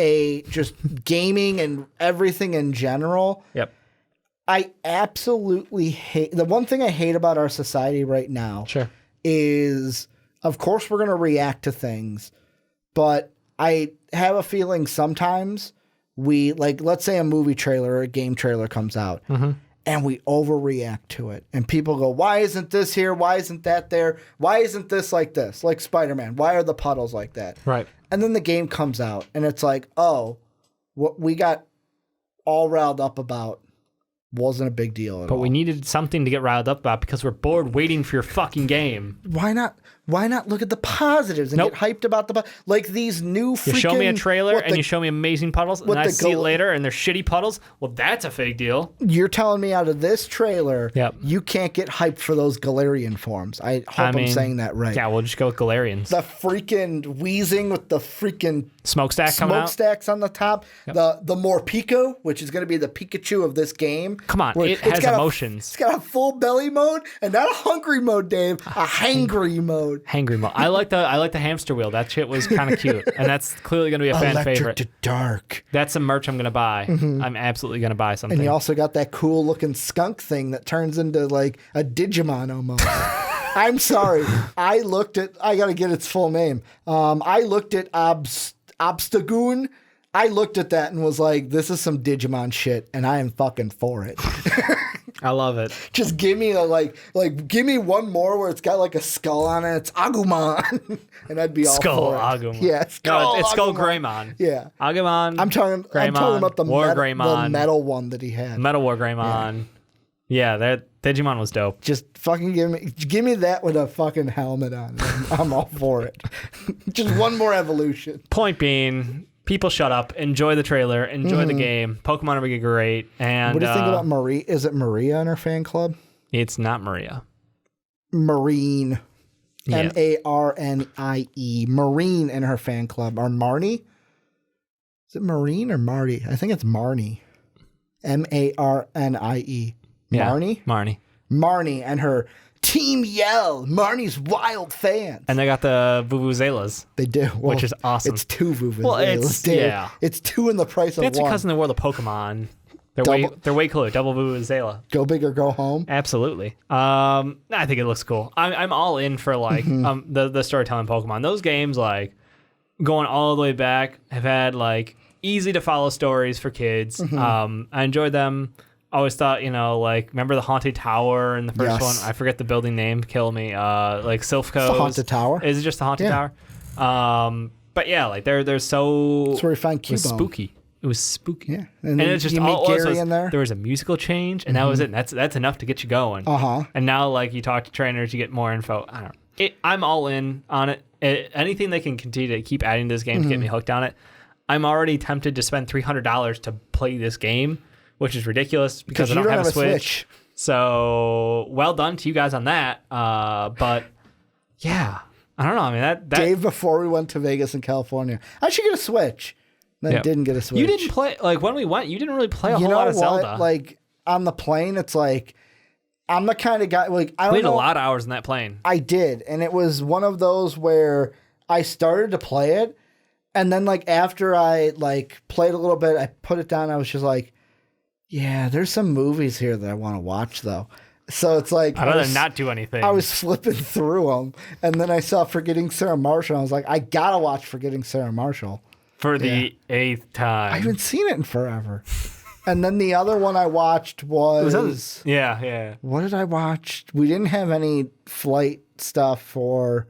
just gaming and everything in general. Yep. I absolutely hate... The one thing I hate about our society right now is, of course, we're going to react to things, but I have a feeling sometimes we, let's say a movie trailer or a game trailer comes out, and we overreact to it. And people go, why isn't this here? Why isn't that there? Why isn't this like this? Like Spider-Man. Why are the puddles like that? Right. And then the game comes out, and it's like, oh, what we got all riled up about wasn't a big deal at all. But we needed something to get riled up about because we're bored waiting for your fucking game. Why not look at the positives and get hyped about these new freaking... You show me a trailer and you show me amazing puddles, and I see it later and they're shitty puddles. Well, that's a fake deal. You're telling me out of this trailer, you can't get hyped for those Galarian forms. I hope I'm saying that right. Yeah, we'll just go with Galarians. The freaking wheezing with the freaking... smokestacks on the top. Yep. The Morpeko, which is going to be the Pikachu of this game. Come on, it has emotions. It's got a full belly mode and not a hungry mode, Dave. A hangry mode. Hangry mode. I like the hamster wheel. That shit was kind of cute, and that's clearly going to be a fan Electric favorite. To dark. That's some merch I'm going to buy. I'm absolutely going to buy something. And you also got that cool looking skunk thing that turns into like a Digimon almost. I'm sorry. I got to get its full name. I looked at Obstagoon. I looked at that and was like, this is some Digimon shit, and I am fucking for it. I love it. Just give me give me one more where it's got like a skull on it. It's Agumon, and I'd be all for it. Agumon. Yeah, it's Skull Greymon. Yeah, Agumon. I'm talking about the the metal one that he had. Metal War Greymon. Yeah, that Digimon was dope. Just fucking give me that with a fucking helmet on. I'm all for it. Just one more evolution. Point being, people shut up. Enjoy the trailer. Enjoy the game. Pokemon are be great. And what do you think about Marie? Is it Maria in her fan club? It's not Maria. Marine. Yeah. Marnie. Marine in her fan club. Or Marnie? it Marine or Marty? I think it's Marnie. Marnie. Yeah, Marnie. Marnie. And her Team Yell, Marnie's wild fans. And they got the vuvuzelas. They do. Well, which is awesome. It's 2 vuvuzelas. Well, It's 2 in the price of 1. That's because in the world of Pokemon, they're way cooler. Double vuvuzela. Go big or go home. Absolutely. I think it looks cool. I'm all in for like the storytelling Pokemon. Those games, like going all the way back, have had like easy to follow stories for kids. I enjoyed them. Always thought, like, remember the Haunted Tower in the first one? I forget the building name. Kill me. Like Silphco's. It's the Haunted Tower. Is it just the Haunted Tower? But yeah, like they're so. That's where we find Cubone. Spooky. It was spooky. Yeah, and it's just you meet Gary in there. There was a musical change, and that was it. And that's enough to get you going. And now, like, you talk to trainers, you get more info. I don't know. I'm all in on it. Anything they can continue to keep adding to this game to get me hooked on it. I'm already tempted to spend $300 to play this game, which is ridiculous because I don't have a Switch. So well done to you guys on that. But yeah, I don't know. I mean, that Dave, before we went to Vegas and California, I should get a Switch. Then didn't get a Switch. You didn't play, like, when we went, you didn't really play a whole lot of Zelda. Like, on the plane, it's like, I'm the kind of guy, like, I don't know. We had a lot of hours in that plane. I did. And it was one of those where I started to play it. And then, like, after I, like, played a little bit, I put it down. I was just like, yeah, there's some movies here that I want to watch, though. So it's like... I'd rather not do anything. I was flipping through them. And then I saw Forgetting Sarah Marshall. I was like, I got to watch Forgetting Sarah Marshall. For the 8th time. I haven't seen it in forever. And then the other one I watched was... Yeah. What did I watch? We didn't have any flight stuff for...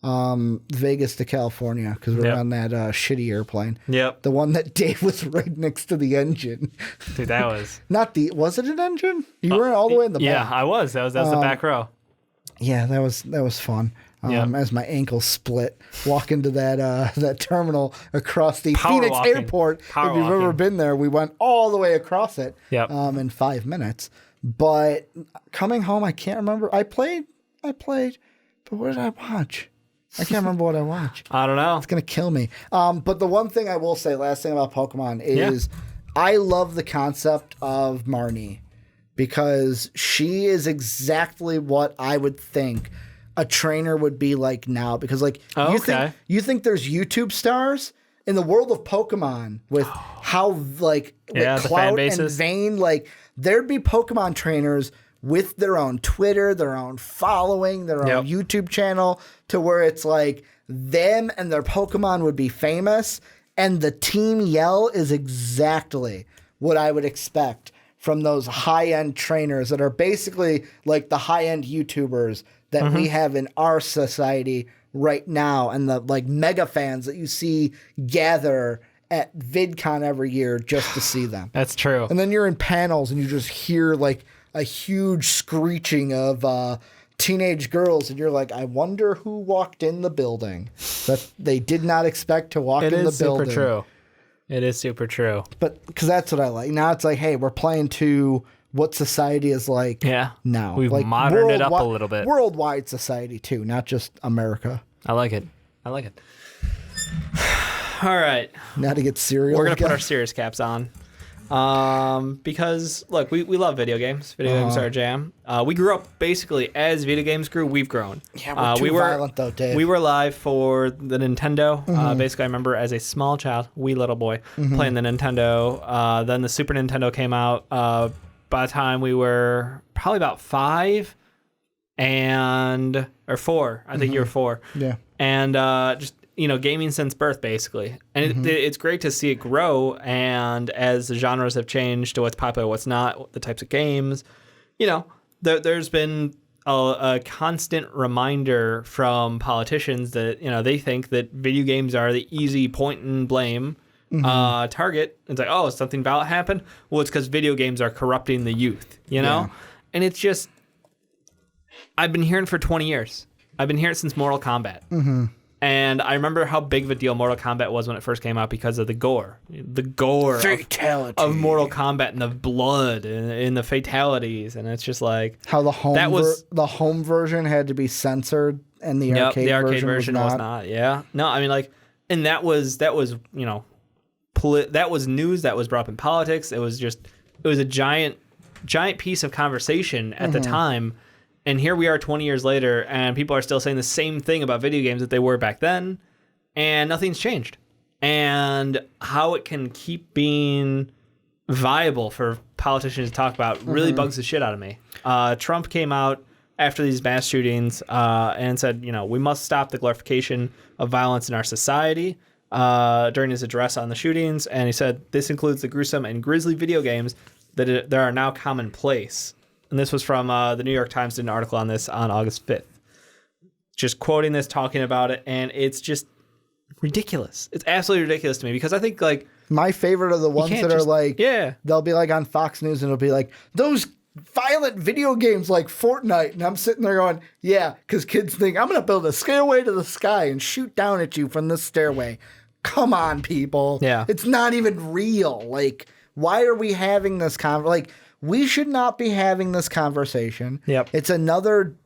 Vegas to California because we were on that shitty airplane. Yep. The one that Dave was right next to the engine. Dude, that was was it an engine? You were all the way in the back. Yeah, I was. That was the back row. Yeah, that was fun. As my ankle split walking to that terminal across the Phoenix airport. If you've ever been there, we went all the way across it in 5 minutes. But coming home, I can't remember. I played, but what did I watch? I can't remember what I watched. I don't know. It's going to kill me. But the one thing I will say, last thing about Pokemon is I love the concept of Marnie because she is exactly what I would think a trainer would be like now. Because like you think there's YouTube stars in the world of Pokemon with how like with clout and vain, like there'd be Pokemon trainers with their own Twitter, their own following, their own YouTube channel, to where it's like them and their Pokemon would be famous. And the Team Yell is exactly what I would expect from those high-end trainers that are basically like the high-end YouTubers that we have in our society right now, and the like mega fans that you see gather at VidCon every year just to see them. That's true. And then you're in panels and you just hear like a huge screeching of teenage girls, and you're like, I wonder who walked in the building that they did not expect to walk in the building. It is super true. It is super true. But because that's what I like. Now it's like, hey, we're playing to what society is like now. We've like moderned it up a little bit. Worldwide society, too, not just America. I like it. All right. Now to get cereal. We're going to put our serious caps on. Because look, we love video games. Video games are a jam. We grew up basically as video games grew. We've grown. Yeah, we're too violent though, Dave. We were live for the Nintendo. Basically, I remember as a small child, wee little boy, playing the Nintendo. Then the Super Nintendo came out. By the time we were probably about 5 or 4, I think you were 4. Yeah, and just. Gaming since birth, basically. And it's great to see it grow. And as the genres have changed to what's popular, what's not, the types of games, there's been a constant reminder from politicians that, they think that video games are the easy point and blame target. It's like, oh, something about happened? Well, it's because video games are corrupting the youth, And it's just, I've been hearing for 20 years. I've been hearing since Mortal Kombat. And I remember how big of a deal Mortal Kombat was when it first came out because of the gore. The gore of Mortal Kombat and the blood and the fatalities. And it's just like... How the home version had to be censored and the arcade version was not. Yeah. No, I mean, like... And that was that was news that was brought up in politics. It was a giant piece of conversation at the time. And here we are 20 years later, and people are still saying the same thing about video games that they were back then, and nothing's changed. And how it can keep being viable for politicians to talk about really bugs the shit out of me. Trump came out after these mass shootings and said, we must stop the glorification of violence in our society during his address on the shootings. And he said, this includes the gruesome and grisly video games that are now commonplace. And this was from the New York Times, did an article on this on August 5th. Just quoting this, talking about it, and it's just ridiculous. It's absolutely ridiculous to me because I think, like... My favorite are the ones that are like... Yeah. They'll be like on Fox News and it'll be like, those violent video games like Fortnite. And I'm sitting there going, yeah, because kids think, I'm going to build a stairway to the sky and shoot down at you from this stairway. Come on, people. Yeah. It's not even real. Like, why are we having this conversation? Like, we should not be having this conversation. Yep. It's another...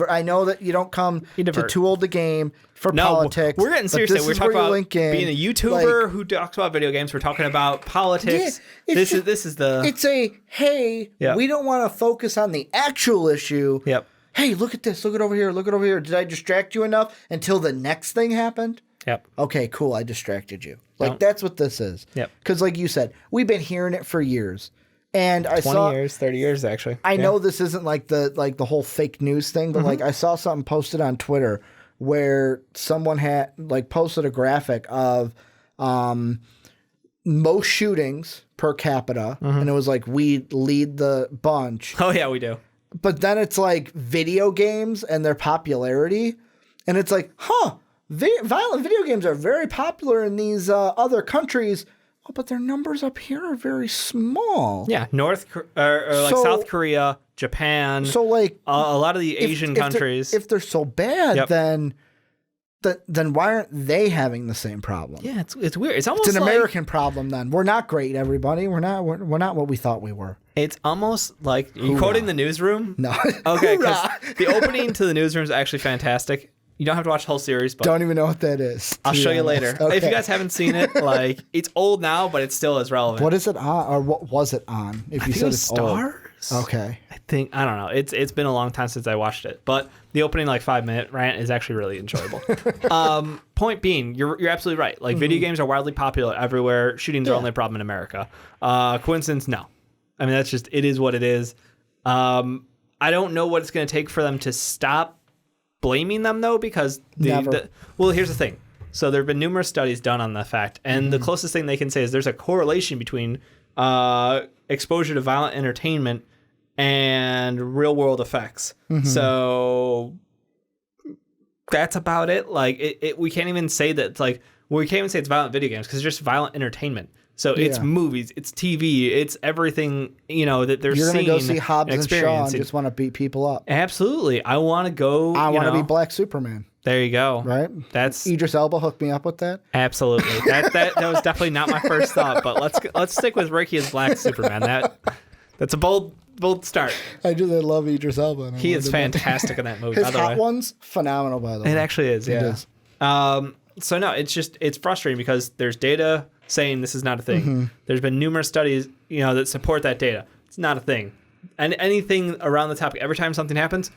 I know that you don't come to Too Old to Game for politics. We're getting serious. We're talking about being a YouTuber like, who talks about video games. We're talking about politics. Yeah, this is the... It's hey, we don't want to focus on the actual issue. Yep. Hey, look at this. Look at over here. Look at over here. Did I distract you enough until the next thing happened? Yep. Okay, cool. I distracted you. Like, that's what this is. Yep. Because like you said, we've been hearing it for years. And I 20 years, 30 years, actually. I know this isn't like the whole fake news thing, but like I saw something posted on Twitter where someone had like posted a graphic of most shootings per capita, and it was like we lead the bunch. Oh yeah, we do. But then it's like video games and their popularity, and it's like, violent video games are very popular in these other countries. Oh, but their numbers up here are very small. Yeah, South Korea, Japan. So like a lot of the Asian countries. If they're so bad, then why aren't they having the same problem? Yeah, it's weird. It's almost an American problem. Then we're not great, everybody. We're not what we thought we were. It's almost like you quoting the Newsroom. No, okay, because the opening to the Newsroom is actually fantastic. You don't have to watch the whole series, but don't even know what that is. I'll show you later. Okay. If you guys haven't seen it, like it's old now, but it's still as relevant. What is it on, or what was it on? If you said it's Stars. Old. Okay. I don't know. It's been a long time since I watched it, but the opening 5-minute rant is actually really enjoyable. Point being, you're absolutely right. Like video games are wildly popular everywhere. Shootings are only a problem in America. Coincidence? No. I mean, it is what it is. I don't know what it's going to take for them to stop blaming them though, because here's the thing. So there have been numerous studies done on the fact, and the closest thing they can say is there's a correlation between exposure to violent entertainment and real world effects. So that's about it. Like we can't even say that it's violent video games because it's just violent entertainment. So it's movies, it's TV, it's everything, that they're You're seeing. You're going to go see Hobbs and Shaw and just want to beat people up. Absolutely. I want to go. I want to be Black Superman. There you go. Right? That's Idris Elba hooked me up with that. Absolutely. That was definitely not my first thought, but let's stick with Ricky as Black Superman. That's a bold start. I love Idris Elba. He is fantastic in that movie. His by the Hot way. One's phenomenal, by the way. It actually is. Yeah. It is. So no, it's frustrating because there's data saying this is not a thing. There's been numerous studies, that support that data. It's not a thing. And anything around the topic, every time something happens,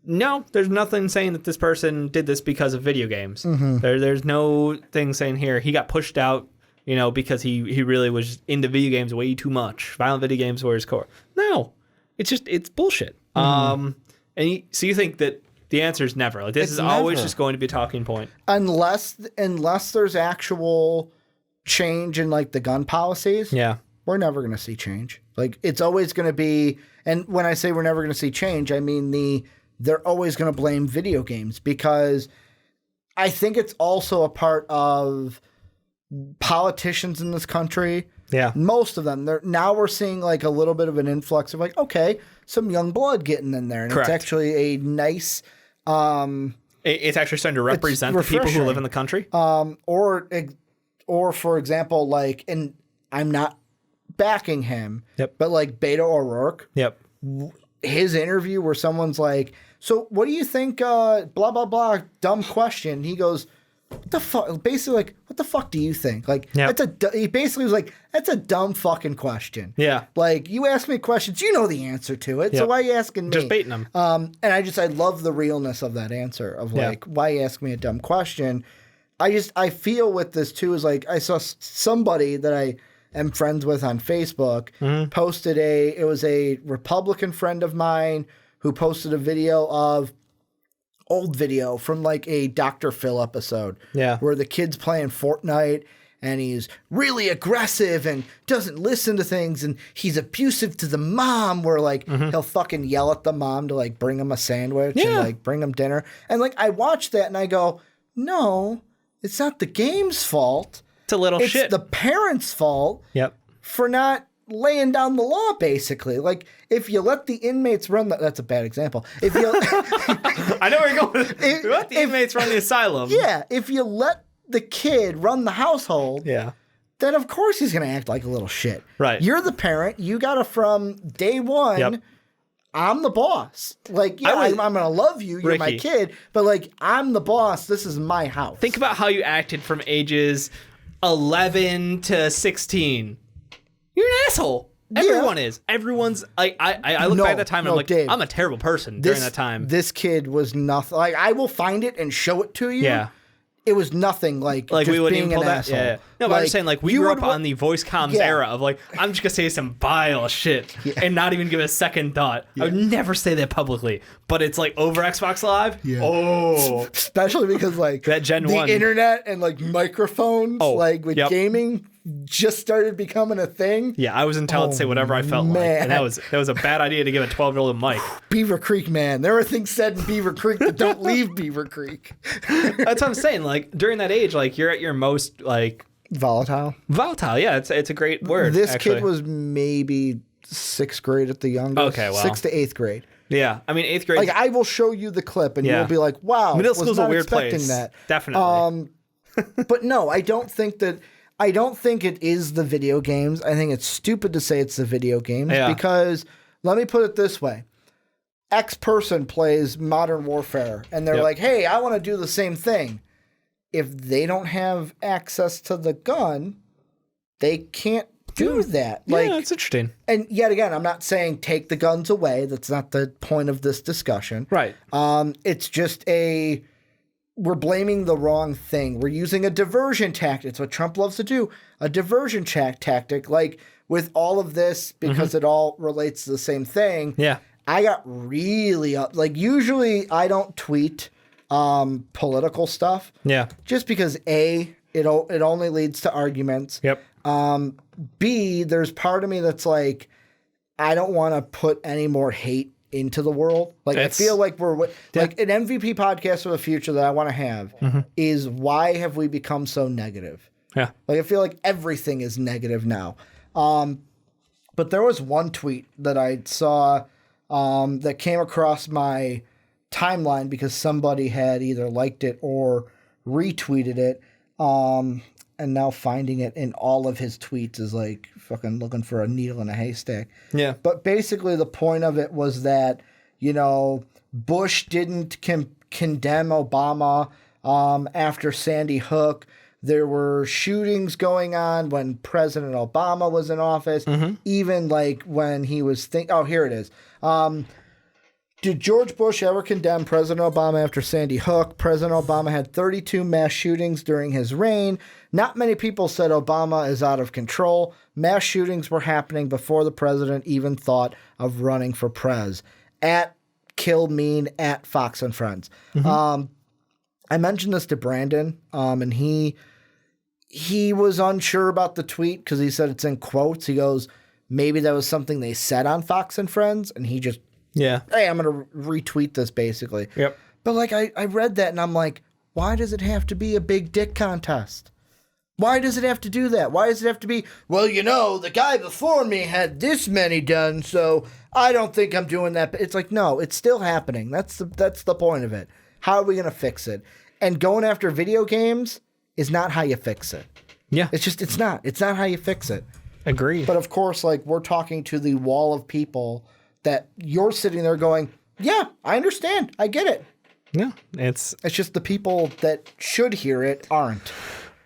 no, there's nothing saying that this person did this because of video games. There's no thing saying here he got pushed out, because he really was into video games way too much. Violent video games were his core. No, it's bullshit. So you think that the answer is never. Like this is always just going to be a talking point. Unless there's actual change in the gun policies. Yeah. We're never going to see change. Like it's always going to be, and when I say we're never going to see change, I mean they're always going to blame video games because I think it's also a part of politicians in this country. Yeah. Most of them. We're seeing a little bit of an influx of okay, some young blood getting in there. And Correct. It's actually a nice it's actually starting to represent the people who live in the country. Or for example, and I'm not backing him. Yep. But Beto O'Rourke. Yep. His interview where someone's like, so what do you think, blah, blah, blah, dumb question. He goes, what the fuck? Basically, like, what the fuck do you think? Like, Yep. he basically was like, that's a dumb fucking question. Yeah. Like, you ask me questions, you know the answer to it. So Yep. why are you asking me? Just baiting them. And I love the realness of that answer of like, why you ask me a dumb question? I feel with this too is like, I saw somebody that I am friends with on Facebook posted it was a Republican friend of mine who posted a old video from like a Dr. Phil episode. Yeah. Where the kid's playing Fortnite and he's really aggressive and doesn't listen to things and he's abusive to the mom where like he'll fucking yell at the mom to like bring him a sandwich and like bring him dinner. And like I watched that and I go, no, it's not the game's fault. It's a little shit. It's the parents' fault for not laying down the law, basically. Like, if you let the inmates run that's a bad example. If you I know where you're going. If you let the inmates run the asylum. Yeah, if you let the kid run the household, then of course he's going to act like a little shit. Right. You're the parent. You got to, from day one, I'm the boss. Like, I'm going to love you. You're my kid. But, like, I'm the boss. This is my house. Think about how you acted from ages 11 to 16. You're an asshole. Everyone is. Everyone's like, I look back at that time and I'm like, Dave, I'm a terrible person during that time. This kid was nothing. Like, I will find it and show it to you. Yeah. It was nothing like just we wouldn't being even pull an that. asshole. Yeah. No, but I'm just saying, like, we grew up on the voice comms era of like, I'm just gonna say some vile shit and not even give it a second thought. I would never say that publicly, but it's like over Xbox Live. Yeah. Oh, especially because like that Gen the 1 internet and like microphones, like with gaming, just started becoming a thing. Yeah, I was entitled to say whatever I felt like, and that was a bad idea to give a 12-year-old a mic. Beaver Creek, man, there are things said in Beaver Creek that don't leave Beaver Creek. That's what I'm saying. Like during that age, like you're at your most like volatile. Yeah, it's a great word. This kid was maybe 6th grade at the youngest. Okay, well, 6th to 8th grade. Yeah, I mean 8th grade. Like I will show you the clip, and you'll be like, "Wow, middle school's a weird place." That. Definitely. But no, I don't think it is the video games. I think it's stupid to say it's the video games because let me put it this way. X person plays Modern Warfare and they're like, hey, I want to do the same thing. If they don't have access to the gun, they can't do that. Like, that's interesting. And yet again, I'm not saying take the guns away. That's not the point of this discussion. Right. It's just we're blaming the wrong thing. We're using a diversion tactic. It's what Trump loves to do. A diversion tactic. Like with all of this, because it all relates to the same thing. Yeah. I got really up. Like usually I don't tweet political stuff. Yeah. Just because A, it only leads to arguments. Yep. B, there's part of me that's like, I don't want to put any more hate into the world. Like I feel like we're like an MVP podcast for the future that I want to have is why have we become so negative? Yeah. Like I feel like everything is negative now. But there was one tweet that I saw that came across my timeline because somebody had either liked it or retweeted it. And now finding it in all of his tweets is like fucking looking for a needle in a haystack. Yeah. But basically the point of it was that, you know, Bush didn't condemn Obama after Sandy Hook. There were shootings going on when President Obama was in office, even like when he was here it is. Did George Bush ever condemn President Obama after Sandy Hook? President Obama had 32 mass shootings during his reign. Not many people said Obama is out of control. Mass shootings were happening before the president even thought of running for prez. At Killmean, at Fox and Friends. I mentioned this to Brandon, and he was unsure about the tweet because he said it's in quotes. He goes, maybe that was something they said on Fox and Friends, and he just, hey, I'm going to retweet this basically. Yep. But like I read that and I'm like, why does it have to be a big dick contest? Why does it have to do that? Why does it have to be, well, you know, the guy before me had this many done, so I don't think I'm doing that. But it's like, no, it's still happening. That's the point of it. How are we going to fix it? And going after video games is not how you fix it. Yeah. It's not. It's not how you fix it. Agreed. But of course, like we're talking to the wall of people that you're sitting there going, yeah, I understand. I get it. No, it's just the people that should hear it aren't.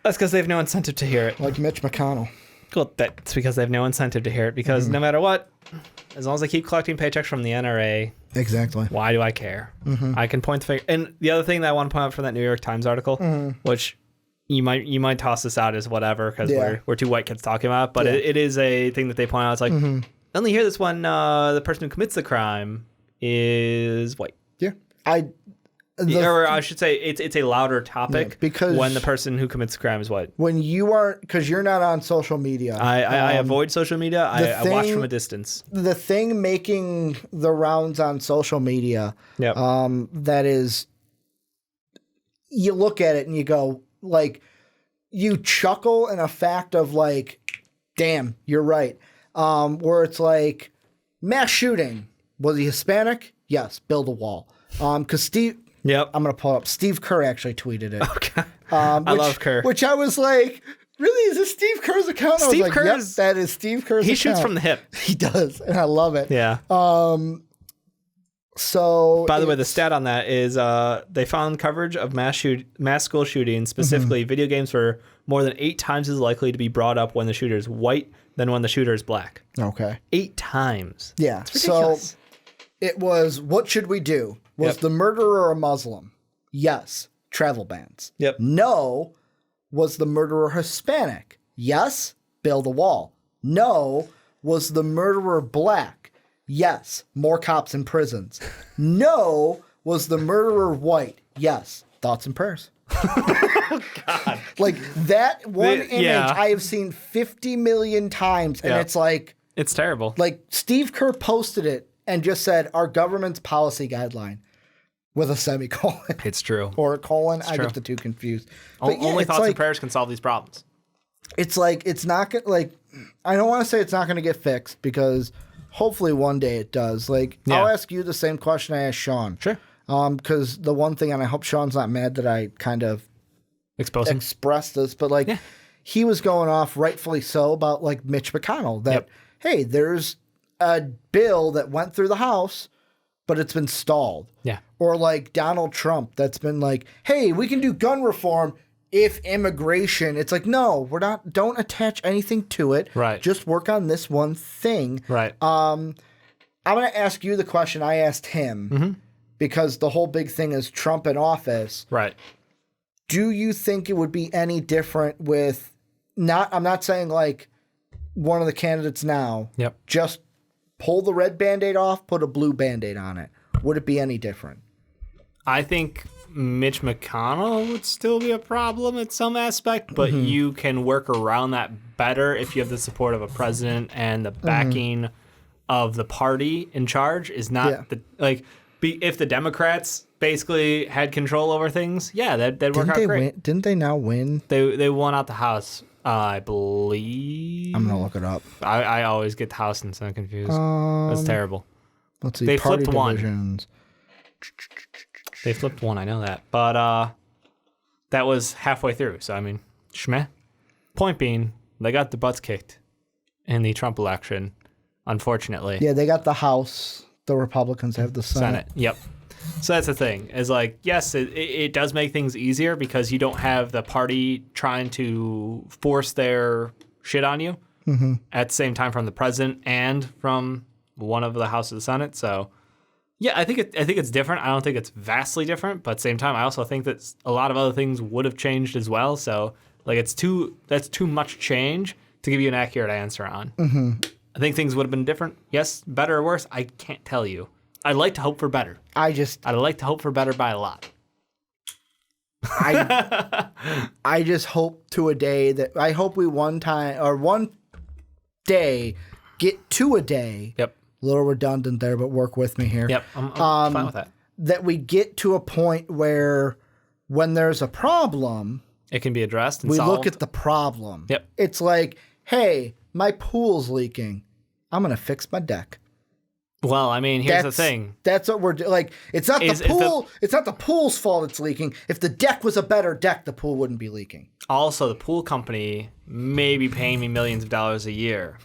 That's because they have no incentive to hear it. Like Mitch McConnell. Well, that's because they have no incentive to hear it, because no matter what, as long as I keep collecting paychecks from the NRA, exactly. Why do I care? I can point the finger. And the other thing that I want to point out from that New York Times article, which you might toss this out as whatever, because we're two white kids talking about it, but it is a thing that they point out. It's like, only hear this when the person who commits the crime is white. Yeah. Or I should say it's a louder topic because when the person who commits the crime is white. When you are, because you're not on social media. I avoid social media. I watch from a distance. The thing making the rounds on social media, that is, you look at it and you go, like, you chuckle in a fact of like, damn, you're right. Where it's like, mass shooting. Was he Hispanic? Yes, build a wall. Because Steve... Yep. I'm going to pull up. Steve Kerr actually tweeted it. Okay. I love Kerr. Which I was like, really? Is this Steve Kerr's account? Steve Kerr, yep, that is Steve Kerr's account. He shoots from the hip. He does, and I love it. Yeah. So... By the way, the stat on that is they found coverage of mass school shootings, specifically video games, were more than 8 times as likely to be brought up when the shooter is white than when the shooter is black. Okay. 8 times. Yeah. It's ridiculous. So it was, what should we do? Was the murderer a Muslim? Yes. Travel bans. Yep. No. Was the murderer Hispanic? Yes. Build a wall. No. Was the murderer black? Yes. More cops in prisons. No. Was the murderer white? Yes. Thoughts and prayers. Oh, God. Like that one image I have seen 50 million times, and it's like... It's terrible. Like Steve Kerr posted it and just said, our government's policy guideline. With a semicolon. It's true. Or a colon. I get the two confused. But only thoughts and prayers can solve these problems. It's like, it's not going to, like, I don't want to say it's not going to get fixed, because hopefully one day it does. Like, I'll ask you the same question I asked Sean. Sure. Because the one thing, and I hope Sean's not mad that I kind of expressed this, but like, he was going off, rightfully so, about like Mitch McConnell. That, hey, there's a bill that went through the House, but it's been stalled. Yeah. Or like Donald Trump, that's been like, hey, we can do gun reform if immigration. It's like, no, we're not. Don't attach anything to it. Right. Just work on this one thing. Right. I'm going to ask you the question I asked him, because the whole big thing is Trump in office. Right. Do you think it would be any different with I'm not saying like one of the candidates now. Yep. Just pull the red Band-Aid off, put a blue Band-Aid on it. Would it be any different? I think Mitch McConnell would still be a problem at some aspect, but you can work around that better if you have the support of a president and the backing of the party in charge. Is not if the Democrats basically had control over things, that'd work out great. Didn't they now win? They won out the House, I believe. I'm gonna look it up. I always get the House and Senate confused. That's terrible. Let's see. They party flipped one. divisions. They flipped one, I know that. But that was halfway through. So, I mean, shmeh. Point being, they got their butts kicked in the Trump election, unfortunately. Yeah, they got the House. The Republicans have the Senate. Yep. So that's the thing. Is like, yes, it does make things easier because you don't have the party trying to force their shit on you at the same time from the president and from one of the House of the Senate. So, yeah, I think it's different. I don't think it's vastly different, but at the same time, I also think that a lot of other things would have changed as well. So, like, that's too much change to give you an accurate answer on. I think things would have been different. Yes, better or worse, I can't tell you. I'd like to hope for better. I'd like to hope for better by a lot. I just hope to a day that I hope we one day get to a day. Yep. A little redundant there, but work with me here. Yep. I'm fine with that. That we get to a point where when there's a problem, it can be addressed and we solved. look at the problem. Yep. It's like, hey, my pool's leaking. I'm going to fix my deck. Well, I mean, here's the thing. That's what we're doing. Like, it's not the pool. It's not the pool's fault it's leaking. If the deck was a better deck, the pool wouldn't be leaking. also the pool company may be paying me millions of dollars a year.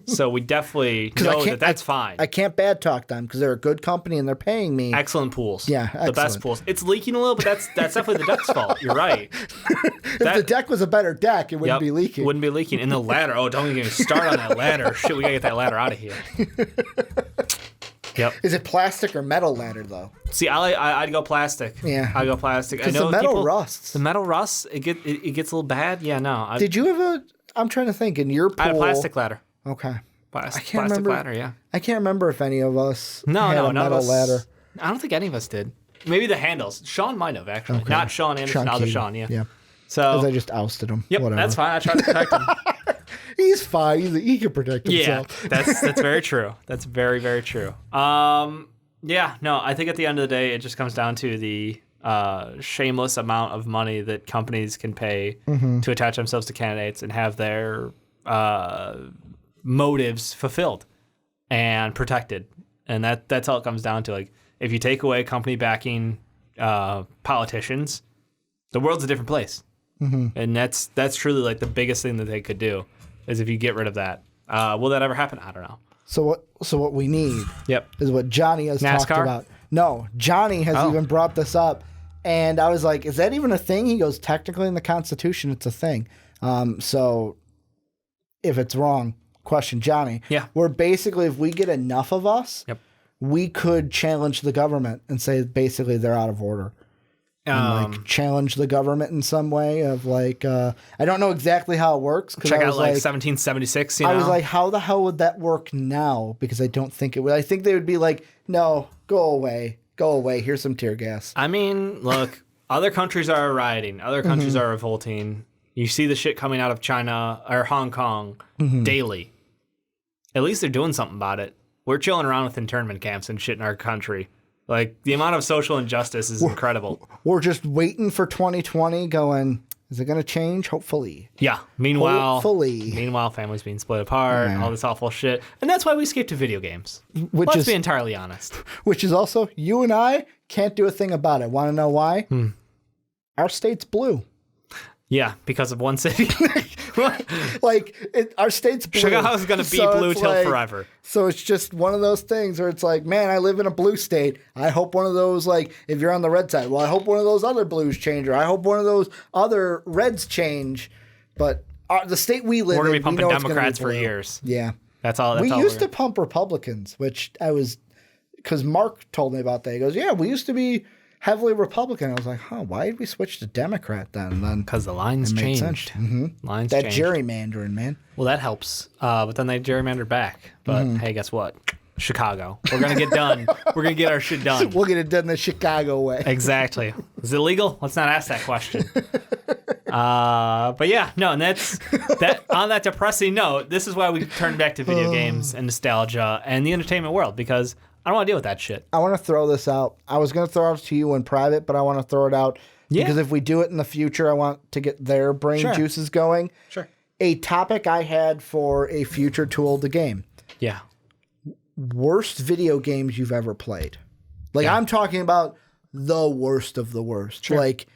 So we definitely know that that's fine. I can't bad talk them because they're a good company and they're paying me. Excellent pools. Yeah, excellent. The best pools. It's leaking a little, but that's definitely the deck's fault. You're right. If the deck was a better deck, it wouldn't be leaking. Wouldn't be leaking. And the ladder. Oh, don't even start on that ladder. Shit, we got to get that ladder out of here. Yep. Is it plastic or metal ladder, though? See, I'd go plastic. Yeah. I'd go plastic. Because the metal rusts. The metal rusts. It gets a little bad. Yeah, no. Did you have a... I'm trying to think. In your pool... I had a plastic ladder. Okay. Plastic ladder, yeah. I can't remember if any of us had a metal ladder. I don't think any of us did. Maybe the handles. Sean might have, actually. Okay. Not Sean Anderson, other Sean, yeah. Yeah. So... Because I just ousted him. Yep, Whatever. that's fine. I tried to protect him. He's fine. He can protect himself. Yeah, that's very true. That's very, very true. Yeah, no, I think at the end of the day, it just comes down to the shameless amount of money that companies can pay to attach themselves to candidates and have their motives fulfilled and protected. And that's all it comes down to. Like, if you take away company backing politicians, the world's a different place. And that's truly like the biggest thing that they could do is if you get rid of that. Will that ever happen? I don't know. So what we need is what Johnny has talked about. No, Johnny has even brought this up. And I was like, is that even a thing? He goes, technically in the Constitution, it's a thing. So if it's wrong, question Johnny. Yeah. Where basically if we get enough of us, we could challenge the government and say basically they're out of order. And like challenge the government in some way of like, I don't know exactly how it works. Check out like 1776, I was like, how the hell would that work now? Because I don't think it would. I think they would be like, no, go away. Here's some tear gas. I mean, look, other countries are rioting. Other countries are revolting. You see the shit coming out of China or Hong Kong daily. At least they're doing something about it. We're chilling around with internment camps and shit in our country. Like, the amount of social injustice is incredible. We're just waiting for 2020 going, is it going to change? Hopefully. Yeah. Meanwhile, families being split apart, all this awful shit. And that's why we skip to video games. Let's be entirely honest. Which is also, you and I can't do a thing about it. Want to know why? Our state's blue. Yeah, because of one city. Our state's blue. Chicago's going to be blue till forever. So it's just one of those things where it's like, man, I live in a blue state. I hope one of those, like, if you're on the red side, well, I hope one of those other blues change, or I hope one of those other reds change. But the state we live in, we're going to be pumping Democrats for years. Yeah. That's all. We used to pump Republicans, which because Mark told me about that. He goes, yeah, we used to be heavily Republican. I was like, why did we switch to Democrat then? Because the lines changed. Lines that changed. Gerrymandering, man. Well, that helps. But then they gerrymandered back. But hey, guess what? Chicago. We're going to get done. We're going to get our shit done. We'll get it done the Chicago way. Exactly. Is it legal? Let's not ask that question. But yeah, no, and that. On that depressing note, this is why we turn back to video games and nostalgia and the entertainment world, because I don't want to deal with that shit. I want to throw this out. I was going to throw it to you in private, but I want to throw it out because if we do it in the future, I want to get their brain juices going. Sure. A topic I had for a future Tool the Game. Yeah. Worst video games you've ever played. Like, I'm talking about the worst of the worst. Sure. Like,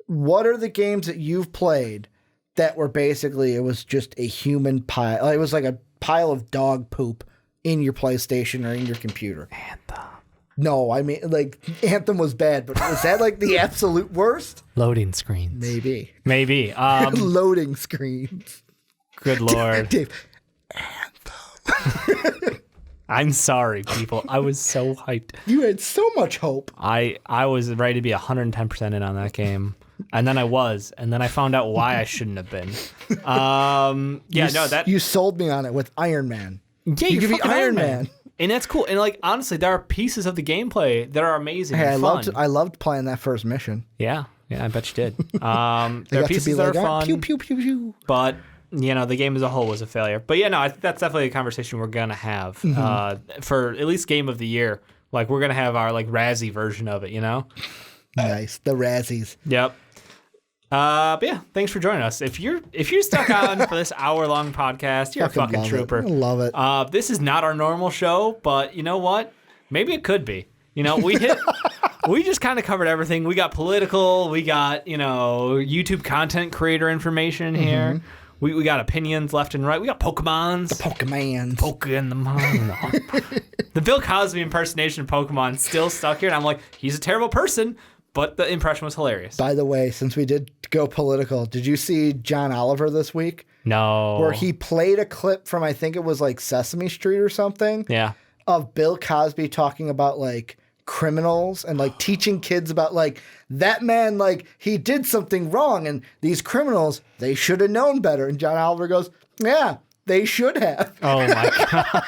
what are the games that you've played that were basically, it was just a human pile. It was like a pile of dog poop in your PlayStation or in your computer. Anthem. No, I mean, like, Anthem was bad, but was that like the absolute worst? Loading screens. Maybe. Loading screens. Good Lord. Dave. Anthem. I'm sorry, people. I was so hyped. You had so much hope. I was ready to be 110% in on that game. And then I was. And then I found out why I shouldn't have been. You sold me on it with Iron Man. Yeah, you could be Iron Man. And that's cool. And like, honestly, there are pieces of the gameplay that are amazing. Hey, and fun. I loved playing that first mission. Yeah, I bet you did. There are pieces that are fun. Pew, pew, pew, pew. But, the game as a whole was a failure. But I think that's definitely a conversation we're going to have for at least Game of the Year. Like, we're going to have our, like, Razzie version of it, Nice. The Razzies. Yep. But yeah, thanks for joining us. If you're stuck on for this hour-long podcast, you're a fucking trooper. I love it. This is not our normal show, but you know what? Maybe it could be. We hit We just kind of covered everything. We got political. We got, YouTube content creator information here. We got opinions left and right. We got Pokemons. The Pokemans. Pokemon. The Bill Cosby impersonation of Pokemon still stuck here. And I'm like, he's a terrible person, but the impression was hilarious. By the way, since we did go political, did you see John Oliver this week? No. Where he played a clip from, I think it was like Sesame Street or something. Yeah. Of Bill Cosby talking about like criminals and like teaching kids about like that man, like he did something wrong and these criminals, they should have known better. And John Oliver goes, yeah, they should have. Oh my God.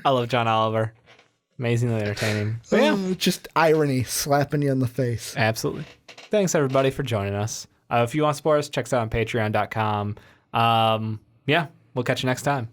I love John Oliver. Amazingly entertaining. But yeah. Just irony slapping you in the face. Absolutely. Thanks everybody for joining us. If you want to support us, check us out on patreon.com. We'll catch you next time.